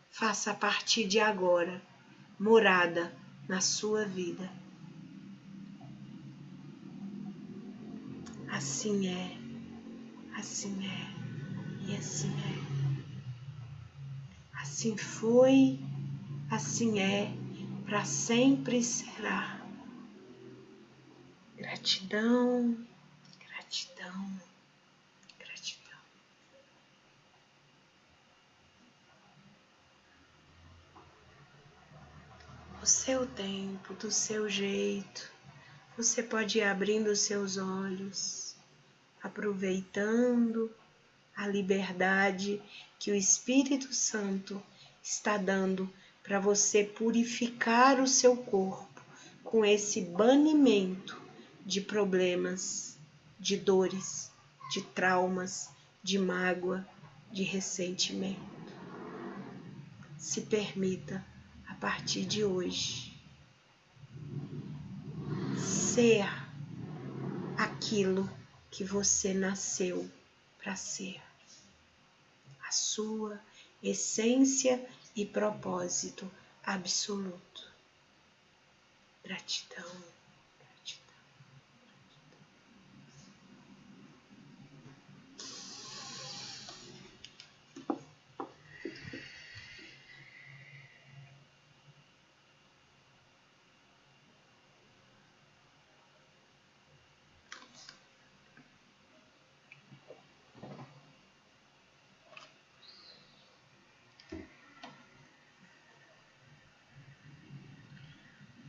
faça a partir de agora morada na sua vida. Assim é e assim é. Assim foi, assim é, para sempre será. Gratidão, gratidão, gratidão. O seu tempo, do seu jeito, você pode ir abrindo os seus olhos, aproveitando a liberdade que o Espírito Santo está dando para você purificar o seu corpo com esse banimento de problemas, de dores, de traumas, de mágoa, de ressentimento. Se permita, a partir de hoje, ser aquilo que você nasceu para ser. A sua essência e propósito absoluto. Gratidão, gratidão.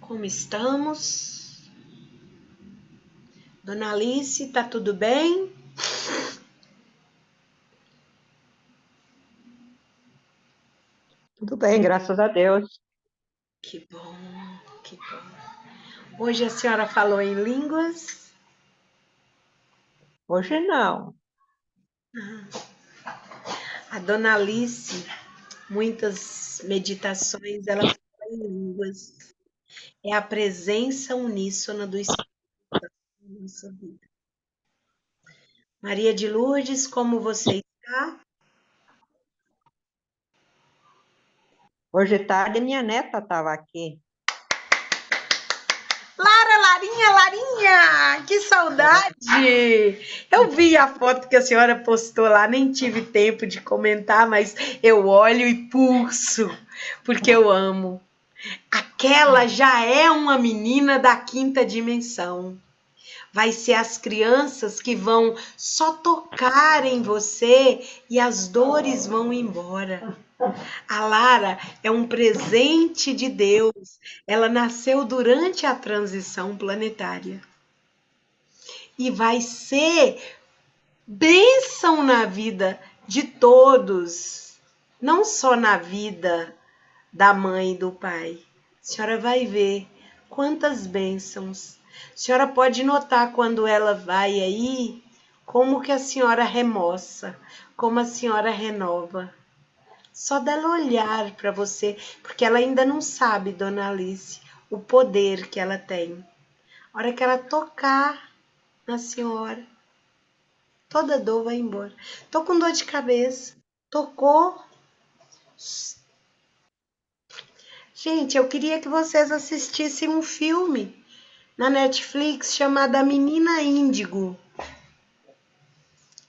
Como estamos? Dona Alice, tá tudo bem? Tudo bem, graças a Deus. Que bom, que bom. Hoje a senhora falou em línguas? Hoje não. A Dona Alice, muitas meditações, ela fala em línguas. É a presença uníssona do Espírito na nossa vida. Maria de Lourdes, como você está? Hoje tarde minha neta estava aqui. Larinha, que saudade! Eu vi a foto que a senhora postou lá, nem tive tempo de comentar, mas eu olho e pulso, porque eu amo. Aquela já é uma menina da quinta dimensão. Vai ser as crianças que vão só tocar em você e as dores vão embora. A Lara é um presente de Deus. Ela nasceu durante a transição planetária. E vai ser bênção na vida de todos. Não só na vida da mãe e do pai. A senhora vai ver quantas bênçãos A senhora pode notar quando ela vai aí, como que a senhora remoça, como a senhora renova. Só dela olhar para você, porque ela ainda não sabe, dona Alice, o poder que ela tem. A hora que ela tocar na senhora, toda dor vai embora. Tô com dor de cabeça. Tocou. Gente, eu queria que vocês assistissem um filme na Netflix chamado A Menina Índigo.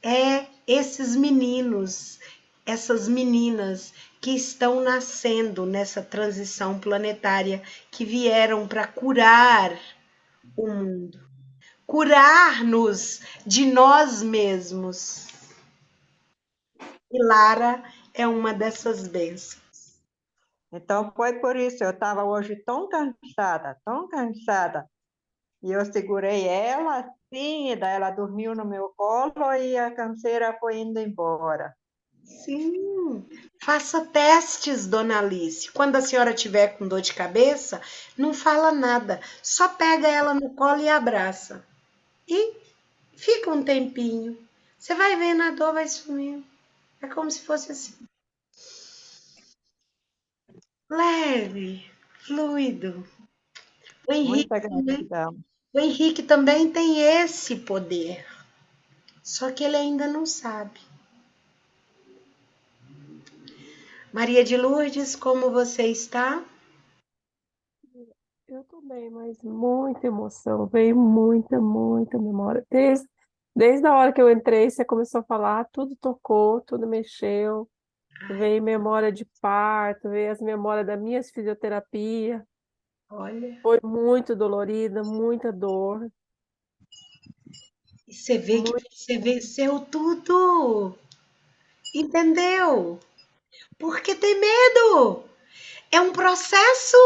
É esses meninos, essas meninas que estão nascendo nessa transição planetária, que vieram para curar o mundo, curar-nos de nós mesmos. E Lara é uma dessas bênçãos. Então foi por isso, eu estava hoje tão cansada. E eu segurei ela assim, e daí ela dormiu no meu colo e a canseira foi indo embora. Sim, faça testes, dona Alice. Quando a senhora tiver com dor de cabeça, não fala nada, só pega ela no colo e abraça. E fica um tempinho. Você vai vendo, a dor vai sumindo. É como se fosse assim. Leve, fluido. O Henrique, Muita também, gratidão. o Henrique também tem esse poder. Só que ele ainda não sabe. Maria de Lourdes, como você está? Eu também, mas muita emoção, veio muita memória. Desde a hora que eu entrei, você começou a falar, tudo tocou, tudo mexeu. Veio memória de parto, veio as memórias das minhas fisioterapia. Olha, Foi muito dolorida, muita dor. e você vê que Muito... você venceu tudo. Entendeu? Porque tem medo. É um processo,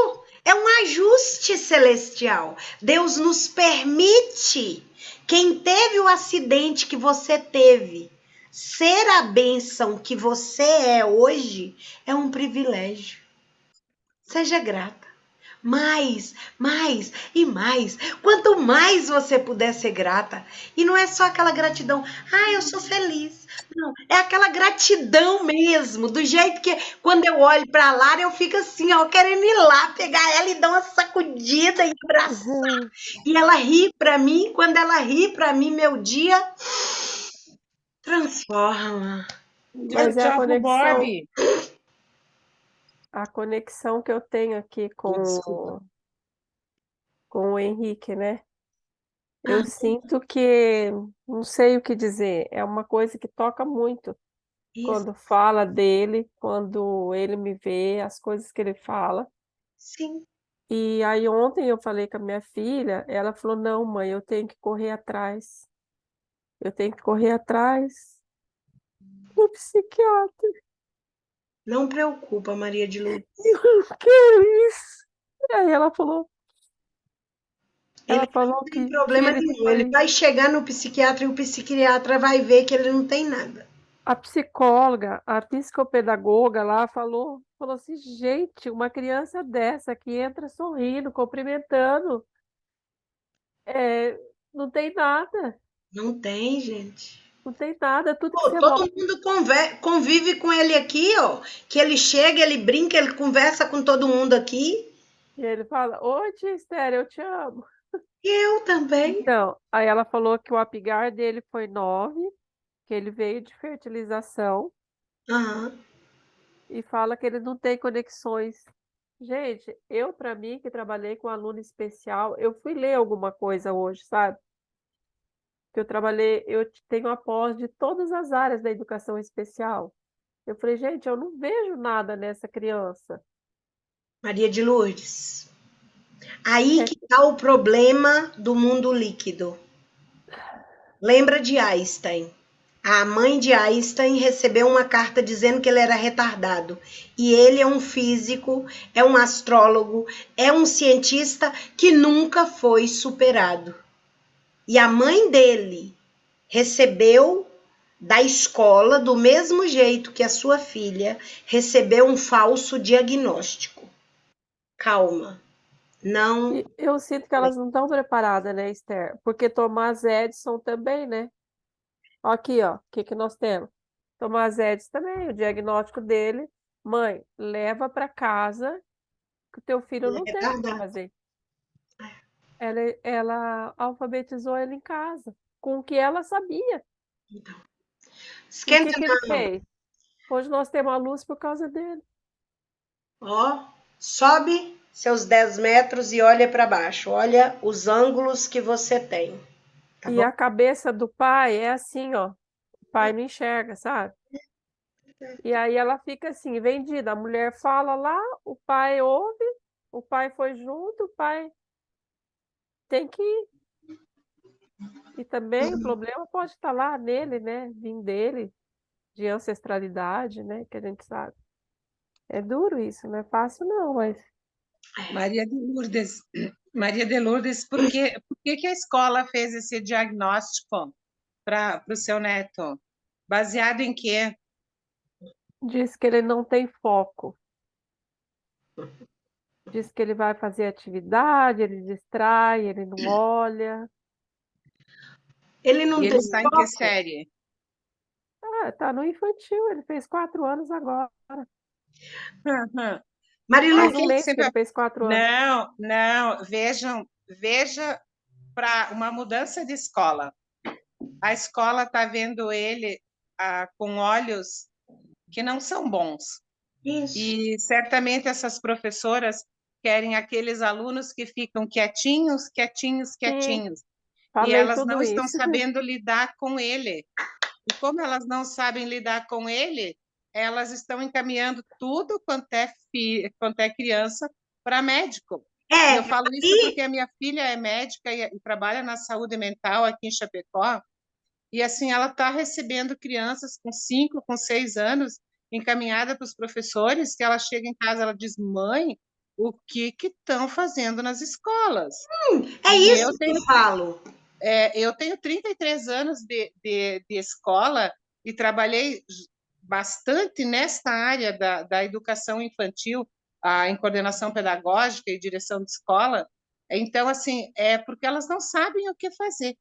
é um ajuste celestial. Deus nos permite, quem teve o acidente que você teve, ser a bênção que você é hoje, é um privilégio. Seja grata. Mais e mais. Quanto mais você puder ser grata. E não é só aquela gratidão, eu sou feliz. Não, é aquela gratidão mesmo, do jeito que quando eu olho para Lara, eu fico assim, ó, querendo ir lá, pegar ela e dar uma sacudida e abraçar. E ela ri para mim, quando ela ri para mim, meu dia transforma. Mas é Tchau pro Bob. a conexão que eu tenho aqui Desculpa. com o Henrique, né? Ah, Eu sinto que, não sei o que dizer, é uma coisa que toca muito isso, quando fala dele, quando ele me vê, as coisas que ele fala. sim. E aí ontem eu falei com a minha filha, ela falou, não, mãe, eu tenho que correr atrás. Eu tenho que correr atrás do psiquiatra. Não preocupa, Maria de Lourdes. Eu quero isso. E aí Ele ela não falou tem que problema ele nenhum. Ele foi. vai chegar no psiquiatra e o psiquiatra vai ver que ele não tem nada. A psicóloga, a psicopedagoga lá falou assim, gente, uma criança dessa que entra sorrindo, cumprimentando, é, não tem nada, Não tem, gente. não tem nada, tudo que Pô, você todo mostra. mundo convive com ele aqui, ó. Que ele chega, ele brinca, ele conversa com todo mundo aqui. E ele fala, oi, tia Esther, eu te amo. E eu também. Então, aí ela falou que o Apgar dele foi 9, que ele veio de fertilização, Aham. e fala que ele não tem conexões. Gente, eu, para mim, que trabalhei com aluno especial, eu fui ler alguma coisa hoje, sabe? Que eu trabalhei, eu tenho a pós de todas as áreas da educação especial. Eu falei, gente, eu não vejo nada nessa criança. Maria de Lourdes. Aí É, que tá o problema do mundo líquido. Lembra de Einstein? A mãe de Einstein recebeu uma carta dizendo que ele era retardado. E ele é um físico, é um astrólogo, é um cientista que nunca foi superado. E a mãe dele recebeu da escola, do mesmo jeito que a sua filha recebeu um falso diagnóstico. Calma. Não, E eu sinto que elas não estão preparadas, né, Esther? Porque Tomás Edison também, né? Ó, aqui, ó, o que que nós temos? Tomás Edison também, o diagnóstico dele. Mãe, leva para casa que o teu filho não é tem o que verdade. fazer. Ela alfabetizou ele em casa, com o que ela sabia. E o que Esquenta que ele não. fez? Hoje nós temos a luz por causa dele. Ó, sobe seus 10 metros e olha para baixo. Olha os ângulos que você tem, tá E bom? a cabeça do pai é assim, ó. O pai não enxerga, sabe? E aí ela fica assim, vendida. A mulher fala lá, o pai ouve, o pai foi junto, o pai tem que ir. E também o problema pode estar lá nele, né? Vim dele, de ancestralidade, né? Que a gente sabe. É duro isso, não é fácil não, mas Maria de Lourdes, Maria de Lourdes, por que a escola fez esse diagnóstico para o seu neto? Baseado em quê? diz que ele não tem foco. Diz que ele vai fazer atividade, ele distrai, ele não olha. Ele E não ele tem está em que foco. série? Ah, tá no infantil, ele fez 4 anos agora. Faz um Aquele que mês que sempre... ele fez 4 anos. Não, não, veja para uma mudança de escola. A escola está vendo ele com olhos que não são bons. Isso. E certamente essas professoras querem aqueles alunos que ficam quietinhos, quietinhos, Sim, quietinhos. E falei elas não tudo estão isso. sabendo lidar com ele. E como elas não sabem lidar com ele, elas estão encaminhando tudo quanto é criança para médico. E É, eu falo isso aí, porque a minha filha é médica e trabalha na saúde mental aqui em Chapecó. E assim, ela está recebendo crianças com 5, com 6 anos, encaminhada para os professores, que ela chega em casa, ela diz, mãe, o que estão fazendo nas escolas? é E isso que eu falo. eu tenho 33 anos de escola e trabalhei bastante nesta área da educação infantil, em coordenação pedagógica e direção de escola. Então, assim, é porque elas não sabem o que fazer.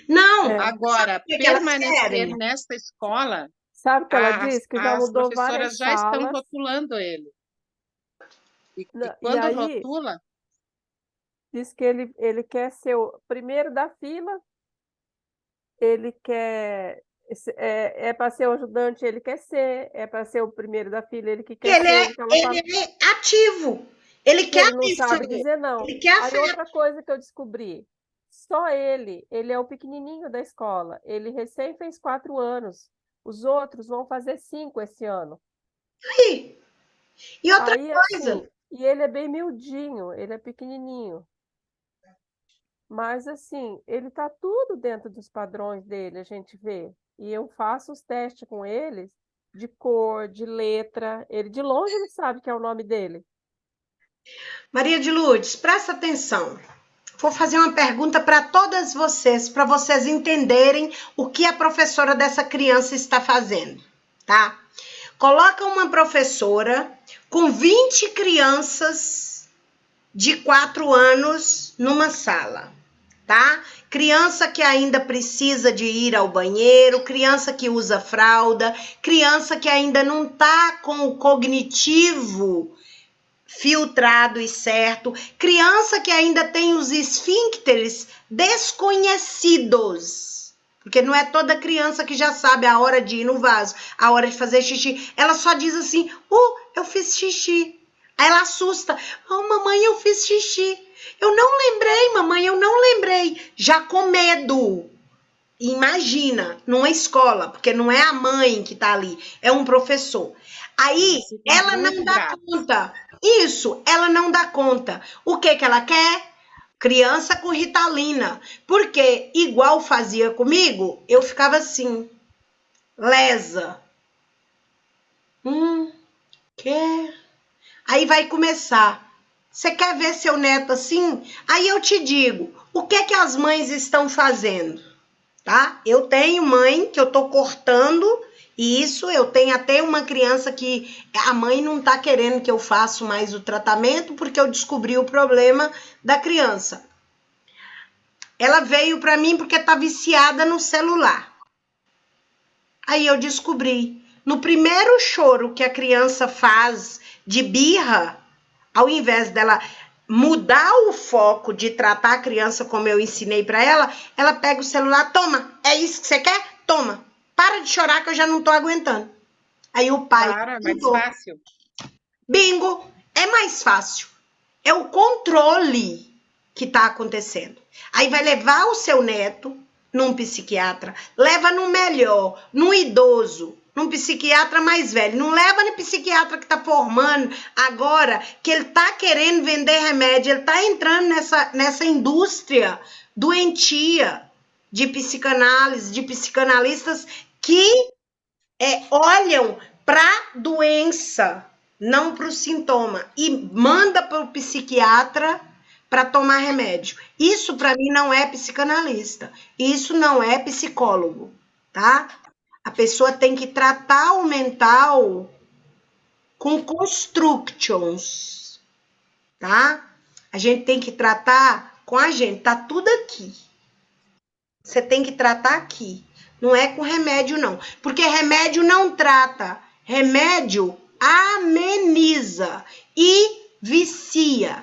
Não, É, sabe Agora, o que que elas permanecer querem? nesta escola, sabe o que ela as, diz? Que já as mudou várias professoras já estão salas. rotulando ele. E E quando aí, rotula, diz que ele quer ser o primeiro da fila, ele quer. É para ser o ajudante, ele quer ser. É para ser o primeiro da fila, ele que Que quer ser. Então ela fala ele é ativo. Ele que quer ele não sabe vencer. dizer não. Ele quer Aí afeto. outra coisa que eu descobri, só ele é o pequenininho da escola. Ele recém fez 4 anos. Os outros vão fazer 5 esse ano. E outra Aí, coisa, assim, e ele é bem miudinho, ele é pequenininho. Mas, assim, ele tá tudo dentro dos padrões dele, a gente vê. E eu faço os testes com eles de cor, de letra. Ele de longe ele sabe que é o nome dele. Maria de Lourdes, presta atenção. Vou fazer uma pergunta para todas vocês, para vocês entenderem o que a professora dessa criança está fazendo, tá? Coloca uma professora com 20 crianças de 4 anos numa sala, tá? Criança que ainda precisa de ir ao banheiro, criança que usa fralda, criança que ainda não tá com o cognitivo filtrado e certo, criança que ainda tem os esfíncteres desconhecidos. Porque não é toda criança que já sabe a hora de ir no vaso, a hora de fazer xixi. Ela só diz assim, eu fiz xixi. Aí ela assusta, mamãe, eu fiz xixi. Eu não lembrei, mamãe, eu não lembrei. Já com medo. Imagina, numa escola, porque não é a mãe que tá ali, é um professor. Aí, eles ficam ela muito não dá bravos. conta. Isso, ela não dá conta. O que ela quer? Criança com Ritalina. Porque, igual fazia comigo, eu ficava assim, lesa. Quer? Aí vai começar. Você quer ver seu neto assim? Aí eu te digo, o que as mães estão fazendo? Tá? Eu tenho mãe que eu tô cortando E isso eu tenho até uma criança que a mãe não está querendo que eu faça mais o tratamento porque eu descobri o problema da criança. Ela veio para mim porque está viciada no celular. Aí eu descobri. No primeiro choro que a criança faz de birra, ao invés dela mudar o foco de tratar a criança como eu ensinei para ela, ela pega o celular, toma, é isso que você quer? Toma. Para de chorar que eu já não tô aguentando. Aí o pai... Claro, é mais fácil. Bingo! É mais fácil. É o controle que está acontecendo. Aí vai levar o seu neto num psiquiatra, leva no melhor, num idoso, num psiquiatra mais velho. Não leva no psiquiatra que está formando agora, que ele está querendo vender remédio, ele está entrando nessa indústria doentia de psicanálise, de psicanalistas que olham para a doença, não para o sintoma, e manda para o psiquiatra para tomar remédio. Isso, para mim, não é psicanalista. Isso não é psicólogo, tá? A pessoa tem que tratar o mental com constructions, tá? A gente tem que tratar com a gente. Tá tudo aqui. Você tem que tratar aqui. Não é com remédio, não. Porque remédio não trata. Remédio ameniza e vicia.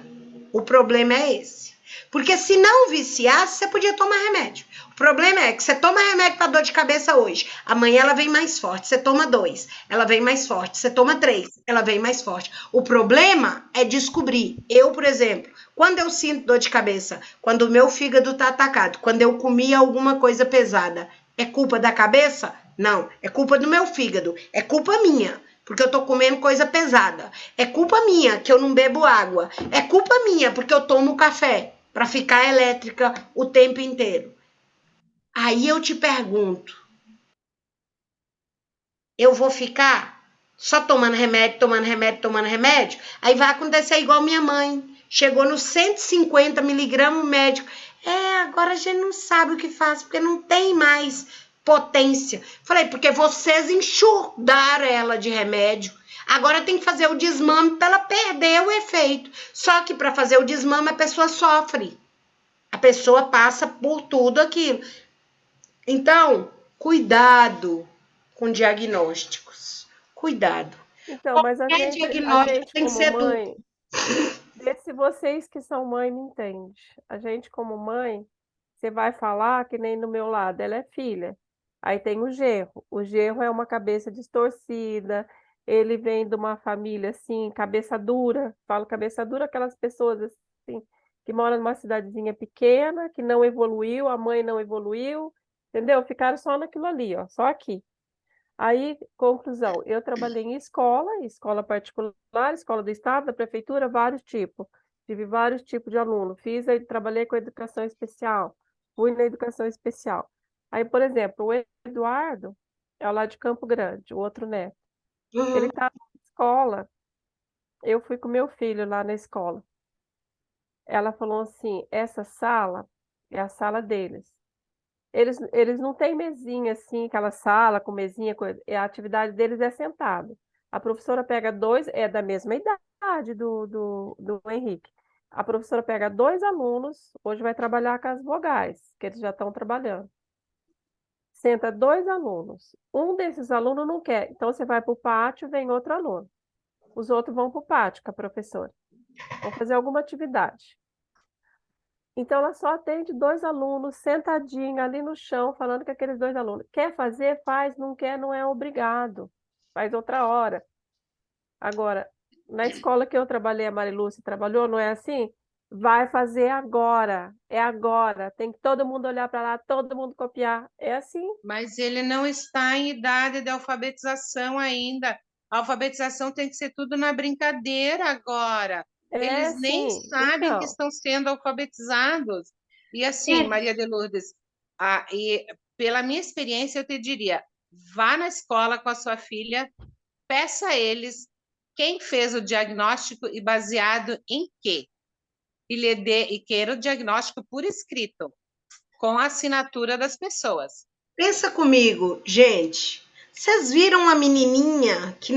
O problema é esse. Porque se não viciasse, você podia tomar remédio. O problema é que você toma remédio para dor de cabeça hoje. Amanhã ela vem mais forte. Você toma 2, ela vem mais forte. Você toma 3, ela vem mais forte. O problema é descobrir. Eu, por exemplo, quando eu sinto dor de cabeça, quando o meu fígado está atacado, quando eu comi alguma coisa pesada, é culpa da cabeça? Não, é culpa do meu fígado. É culpa minha, porque eu tô comendo coisa pesada. É culpa minha que eu não bebo água. É culpa minha porque eu tomo café para ficar elétrica o tempo inteiro. Aí eu te pergunto, eu vou ficar só tomando remédio, tomando remédio, tomando remédio? Aí vai acontecer igual minha mãe. Chegou nos 150 miligramas médico. Agora a gente não sabe o que faz, porque não tem mais potência. Falei, porque vocês enxurdaram ela de remédio. Agora tem que fazer o desmame para ela perder o efeito. Só que para fazer o desmame a pessoa sofre. A pessoa passa por tudo aquilo. Então, cuidado com diagnósticos. Cuidado. Então, mas a Qualquer gente diagnóstico tem que como ser duro. mãe, vê se vocês que são mãe me entendem. A gente como mãe, você vai falar que nem no meu lado, ela é filha. Aí tem o genro. O genro é uma cabeça distorcida, ele vem de uma família assim, cabeça dura. Falo cabeça dura, aquelas pessoas assim, que moram numa cidadezinha pequena, que não evoluiu, a mãe não evoluiu, entendeu? Ficaram só naquilo ali, ó, só aqui. Aí, conclusão, eu trabalhei em escola particular, escola do estado, da prefeitura, vários tipos. Tive vários tipos de aluno. Trabalhei com educação especial, fui na educação especial. Aí, por exemplo, o Eduardo é lá de Campo Grande, o outro neto. Ele estava na escola, eu fui com meu filho lá na escola. Ela falou assim, essa sala é a sala deles. Eles não têm mesinha assim, aquela sala com mesinha, a atividade deles é sentado. A professora pega dois, é da mesma idade do Henrique. A professora pega 2 alunos, hoje vai trabalhar com as vogais, que eles já estão trabalhando. Senta 2 alunos. Um desses alunos não quer, então você vai para o pátio, vem outro aluno. Os outros vão para o pátio com a professora. Vão fazer alguma atividade. Então, ela só atende 2 alunos sentadinho ali no chão, falando que aqueles 2 alunos. Quer fazer? Faz. Não quer? Não é obrigado. Faz outra hora. Agora, na escola que eu trabalhei, a Marilúcia trabalhou, não é assim? Vai fazer agora. É agora. Tem que todo mundo olhar para lá, todo mundo copiar. É assim. Mas ele não está em idade de alfabetização ainda. A alfabetização tem que ser tudo na brincadeira agora. É Eles nem sim. sabem que Então, estão sendo alfabetizados. E assim, Maria de Lourdes, e pela minha experiência, eu te diria, vá na escola com a sua filha, peça a eles quem fez o diagnóstico e baseado em quê. E queira o diagnóstico por escrito, com a assinatura das pessoas. Pensa comigo, gente. Vocês viram a menininha que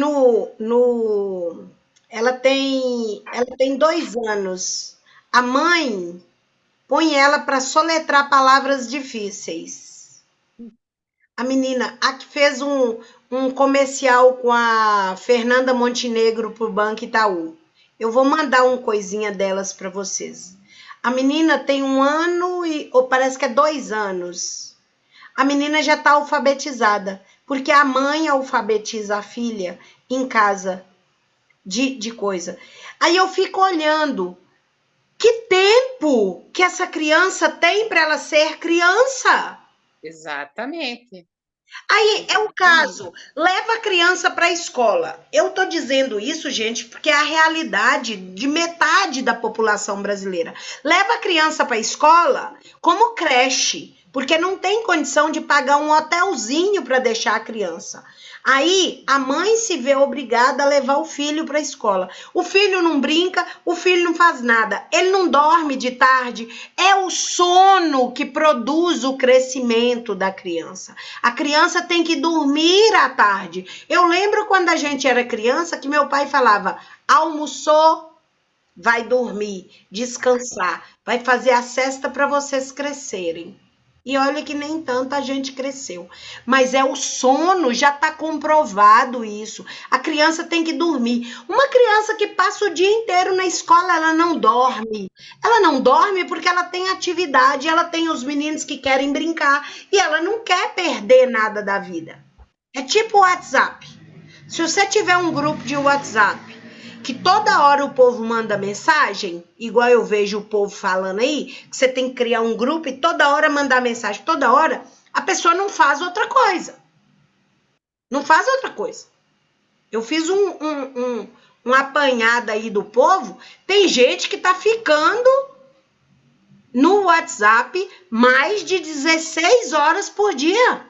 ela tem 2 anos. A mãe põe ela para soletrar palavras difíceis. A menina, a que fez um comercial com a Fernanda Montenegro pro Banco Itaú. Eu vou mandar uma coisinha delas para vocês. A menina tem 1 ano ou parece que é 2 anos. A menina já está alfabetizada, porque a mãe alfabetiza a filha em casa de coisa. Aí eu fico olhando, que tempo que essa criança tem para ela ser criança? Exatamente. Aí é o caso, leva a criança para a escola. Eu tô dizendo isso, gente, porque é a realidade de metade da população brasileira. Leva a criança para a escola como creche, porque não tem condição de pagar um hotelzinho para deixar a criança. Aí a mãe se vê obrigada a levar o filho para a escola. O filho não brinca, o filho não faz nada, ele não dorme de tarde. É o sono que produz o crescimento da criança. A criança tem que dormir à tarde. Eu lembro quando a gente era criança que meu pai falava: almoçou, vai dormir, descansar, vai fazer a cesta para vocês crescerem. E olha que nem tanta gente cresceu. Mas é o sono, já está comprovado isso. A criança tem que dormir. Uma criança que passa o dia inteiro na escola, ela não dorme. Ela não dorme porque ela tem atividade, ela tem os meninos que querem brincar e ela não quer perder nada da vida. É tipo o WhatsApp. Se você tiver um grupo de WhatsApp que toda hora o povo manda mensagem, igual eu vejo o povo falando aí, que você tem que criar um grupo e toda hora mandar mensagem, toda hora, a pessoa não faz outra coisa. Não faz outra coisa. Eu fiz um apanhado aí do povo, tem gente que tá ficando no WhatsApp mais de 16 horas por dia.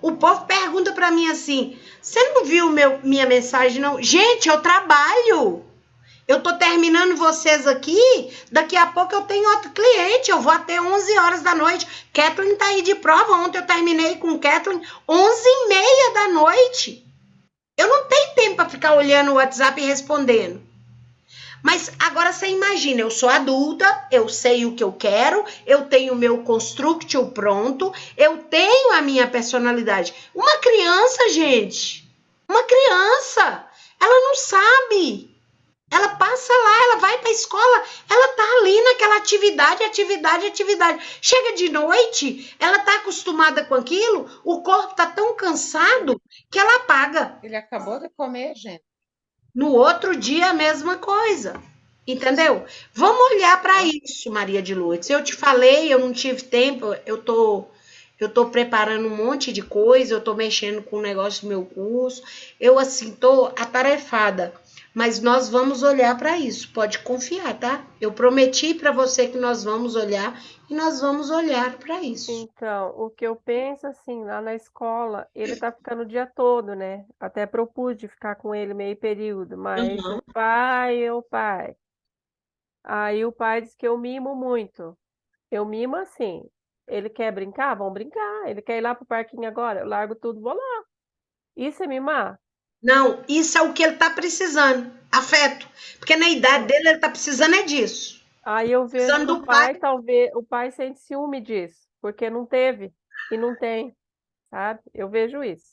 O povo pergunta para mim assim: você não viu minha mensagem, não? Gente, eu trabalho. Eu tô terminando vocês aqui, daqui a pouco eu tenho outro cliente, eu vou até 11 horas da noite. Kathleen tá aí de prova, ontem eu terminei com Kathleen 11h30 da noite. Eu não tenho tempo para ficar olhando o WhatsApp e respondendo. Mas agora você imagina, eu sou adulta, eu sei o que eu quero, eu tenho o meu constructil pronto, eu tenho a minha personalidade. Uma criança, gente, uma criança, ela não sabe. Ela passa lá, ela vai para a escola, ela tá ali naquela atividade. Chega de noite, ela tá acostumada com aquilo, o corpo tá tão cansado que ela apaga. Ele acabou de comer, gente. No outro dia, a mesma coisa. Entendeu? Vamos olhar para isso, Maria de Lourdes. Eu te falei, eu não tive tempo, eu tô preparando um monte de coisa, eu tô mexendo com o negócio do meu curso. Eu, assim, tô atarefada. Mas nós vamos olhar para isso, pode confiar, tá? Eu prometi para você que nós vamos olhar e nós vamos olhar para isso. Então, o que eu penso assim, lá na escola, ele tá ficando o dia todo, né? Até propus de ficar com ele meio período, mas Uhum. o pai. Aí o pai diz que eu mimo muito. Eu mimo assim. Ele quer brincar? Vamos brincar. Ele quer ir lá pro parquinho agora? Eu largo tudo, vou lá. Isso é mimar? Não, isso é o que ele tá precisando, afeto. Porque na idade dele ele tá precisando é disso. Aí eu vejo Precisando que o do pai. pai, talvez, o pai sente ciúme disso, porque não teve e não tem, sabe? Eu vejo isso.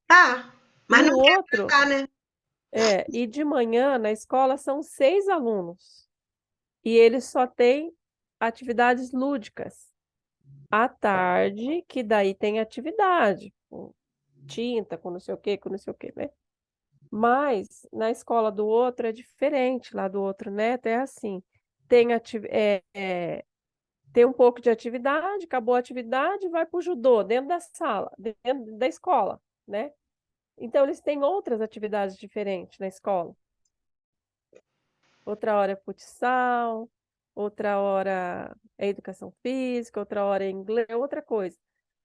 Tá, E mas o não quer outro, ficar, né? e de manhã na escola são 6 alunos e eles só têm atividades lúdicas. À tarde, que daí tem atividade, com tinta, com não sei o quê, com não sei o quê, né? Mas na escola do outro é diferente, lá do outro neto é assim, tem um pouco de atividade, acabou a atividade, vai para o judô, dentro da sala, dentro da escola, né? Então, eles têm outras atividades diferentes na escola. Outra hora é futsal, outra hora é educação física, outra hora é inglês, é outra coisa.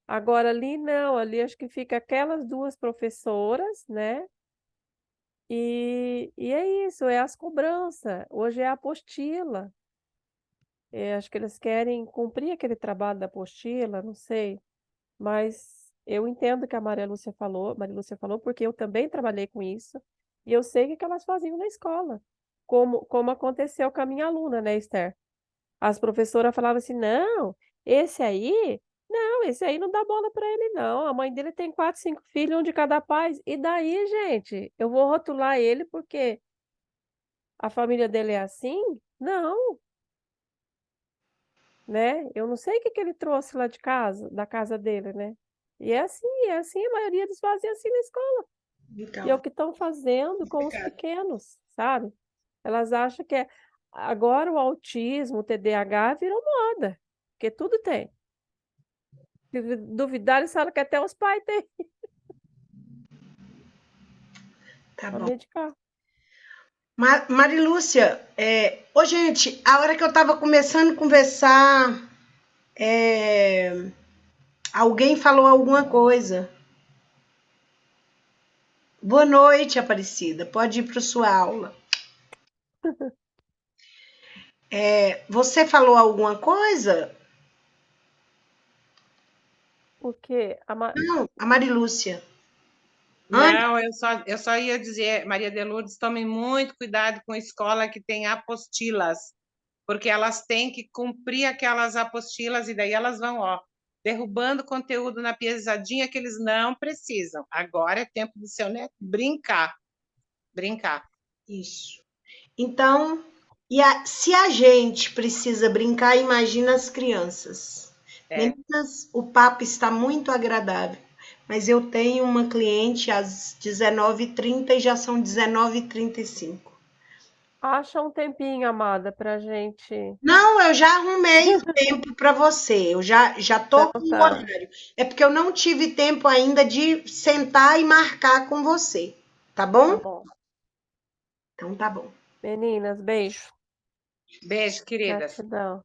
Agora, ali não, ali acho que fica aquelas duas professoras, né? E é isso, é as cobranças. Hoje é a apostila. Acho que eles querem cumprir aquele trabalho da apostila, não sei. Mas eu entendo o que a Maria Lúcia falou, porque eu também trabalhei com isso, e eu sei o que elas faziam na escola, como aconteceu com a minha aluna, né, Esther? As professoras falavam assim, esse aí, esse aí não dá bola para ele, não. A mãe dele tem 4, 5 filhos, um de cada pai. E daí, gente? Eu vou rotular ele porque a família dele é assim? Não, né? Eu não sei o que que ele trouxe lá de casa, da casa dele, né? E é assim, a maioria dos fazem assim na escola. E é o Então, que estão fazendo com os pequenos, sabe? Elas acham que agora o autismo, o TDAH virou moda, porque tudo tem. Se duvidar, eles falam que até os pais têm tá para bom. medicar. Marilúcia, ô gente, a hora que eu tava começando a conversar, alguém falou alguma coisa. Boa noite, Aparecida. Pode ir para sua aula. Você falou alguma coisa? Porque Não, a Marilúcia. Antes, Não, eu só ia dizer, Maria de Lourdes, tome muito cuidado com escola que tem apostilas, porque elas têm que cumprir aquelas apostilas e daí elas vão, ó, derrubando conteúdo na pesadinha que eles não precisam. Agora é tempo do seu neto brincar, brincar. isso. Então, se a gente precisa brincar, imagina as crianças. É. Meninas, o papo está muito agradável, mas eu tenho uma cliente às 19h30 e já são 19h35. acha um tempinho, amada, pra gente. Não, eu já arrumei o tempo para você. Eu já tô com Então o tá, horário. É porque eu não tive tempo ainda de sentar e marcar com você, tá tá bom? bom. Então tá bom. Meninas, beijo. Beijo, queridas. Gratidão.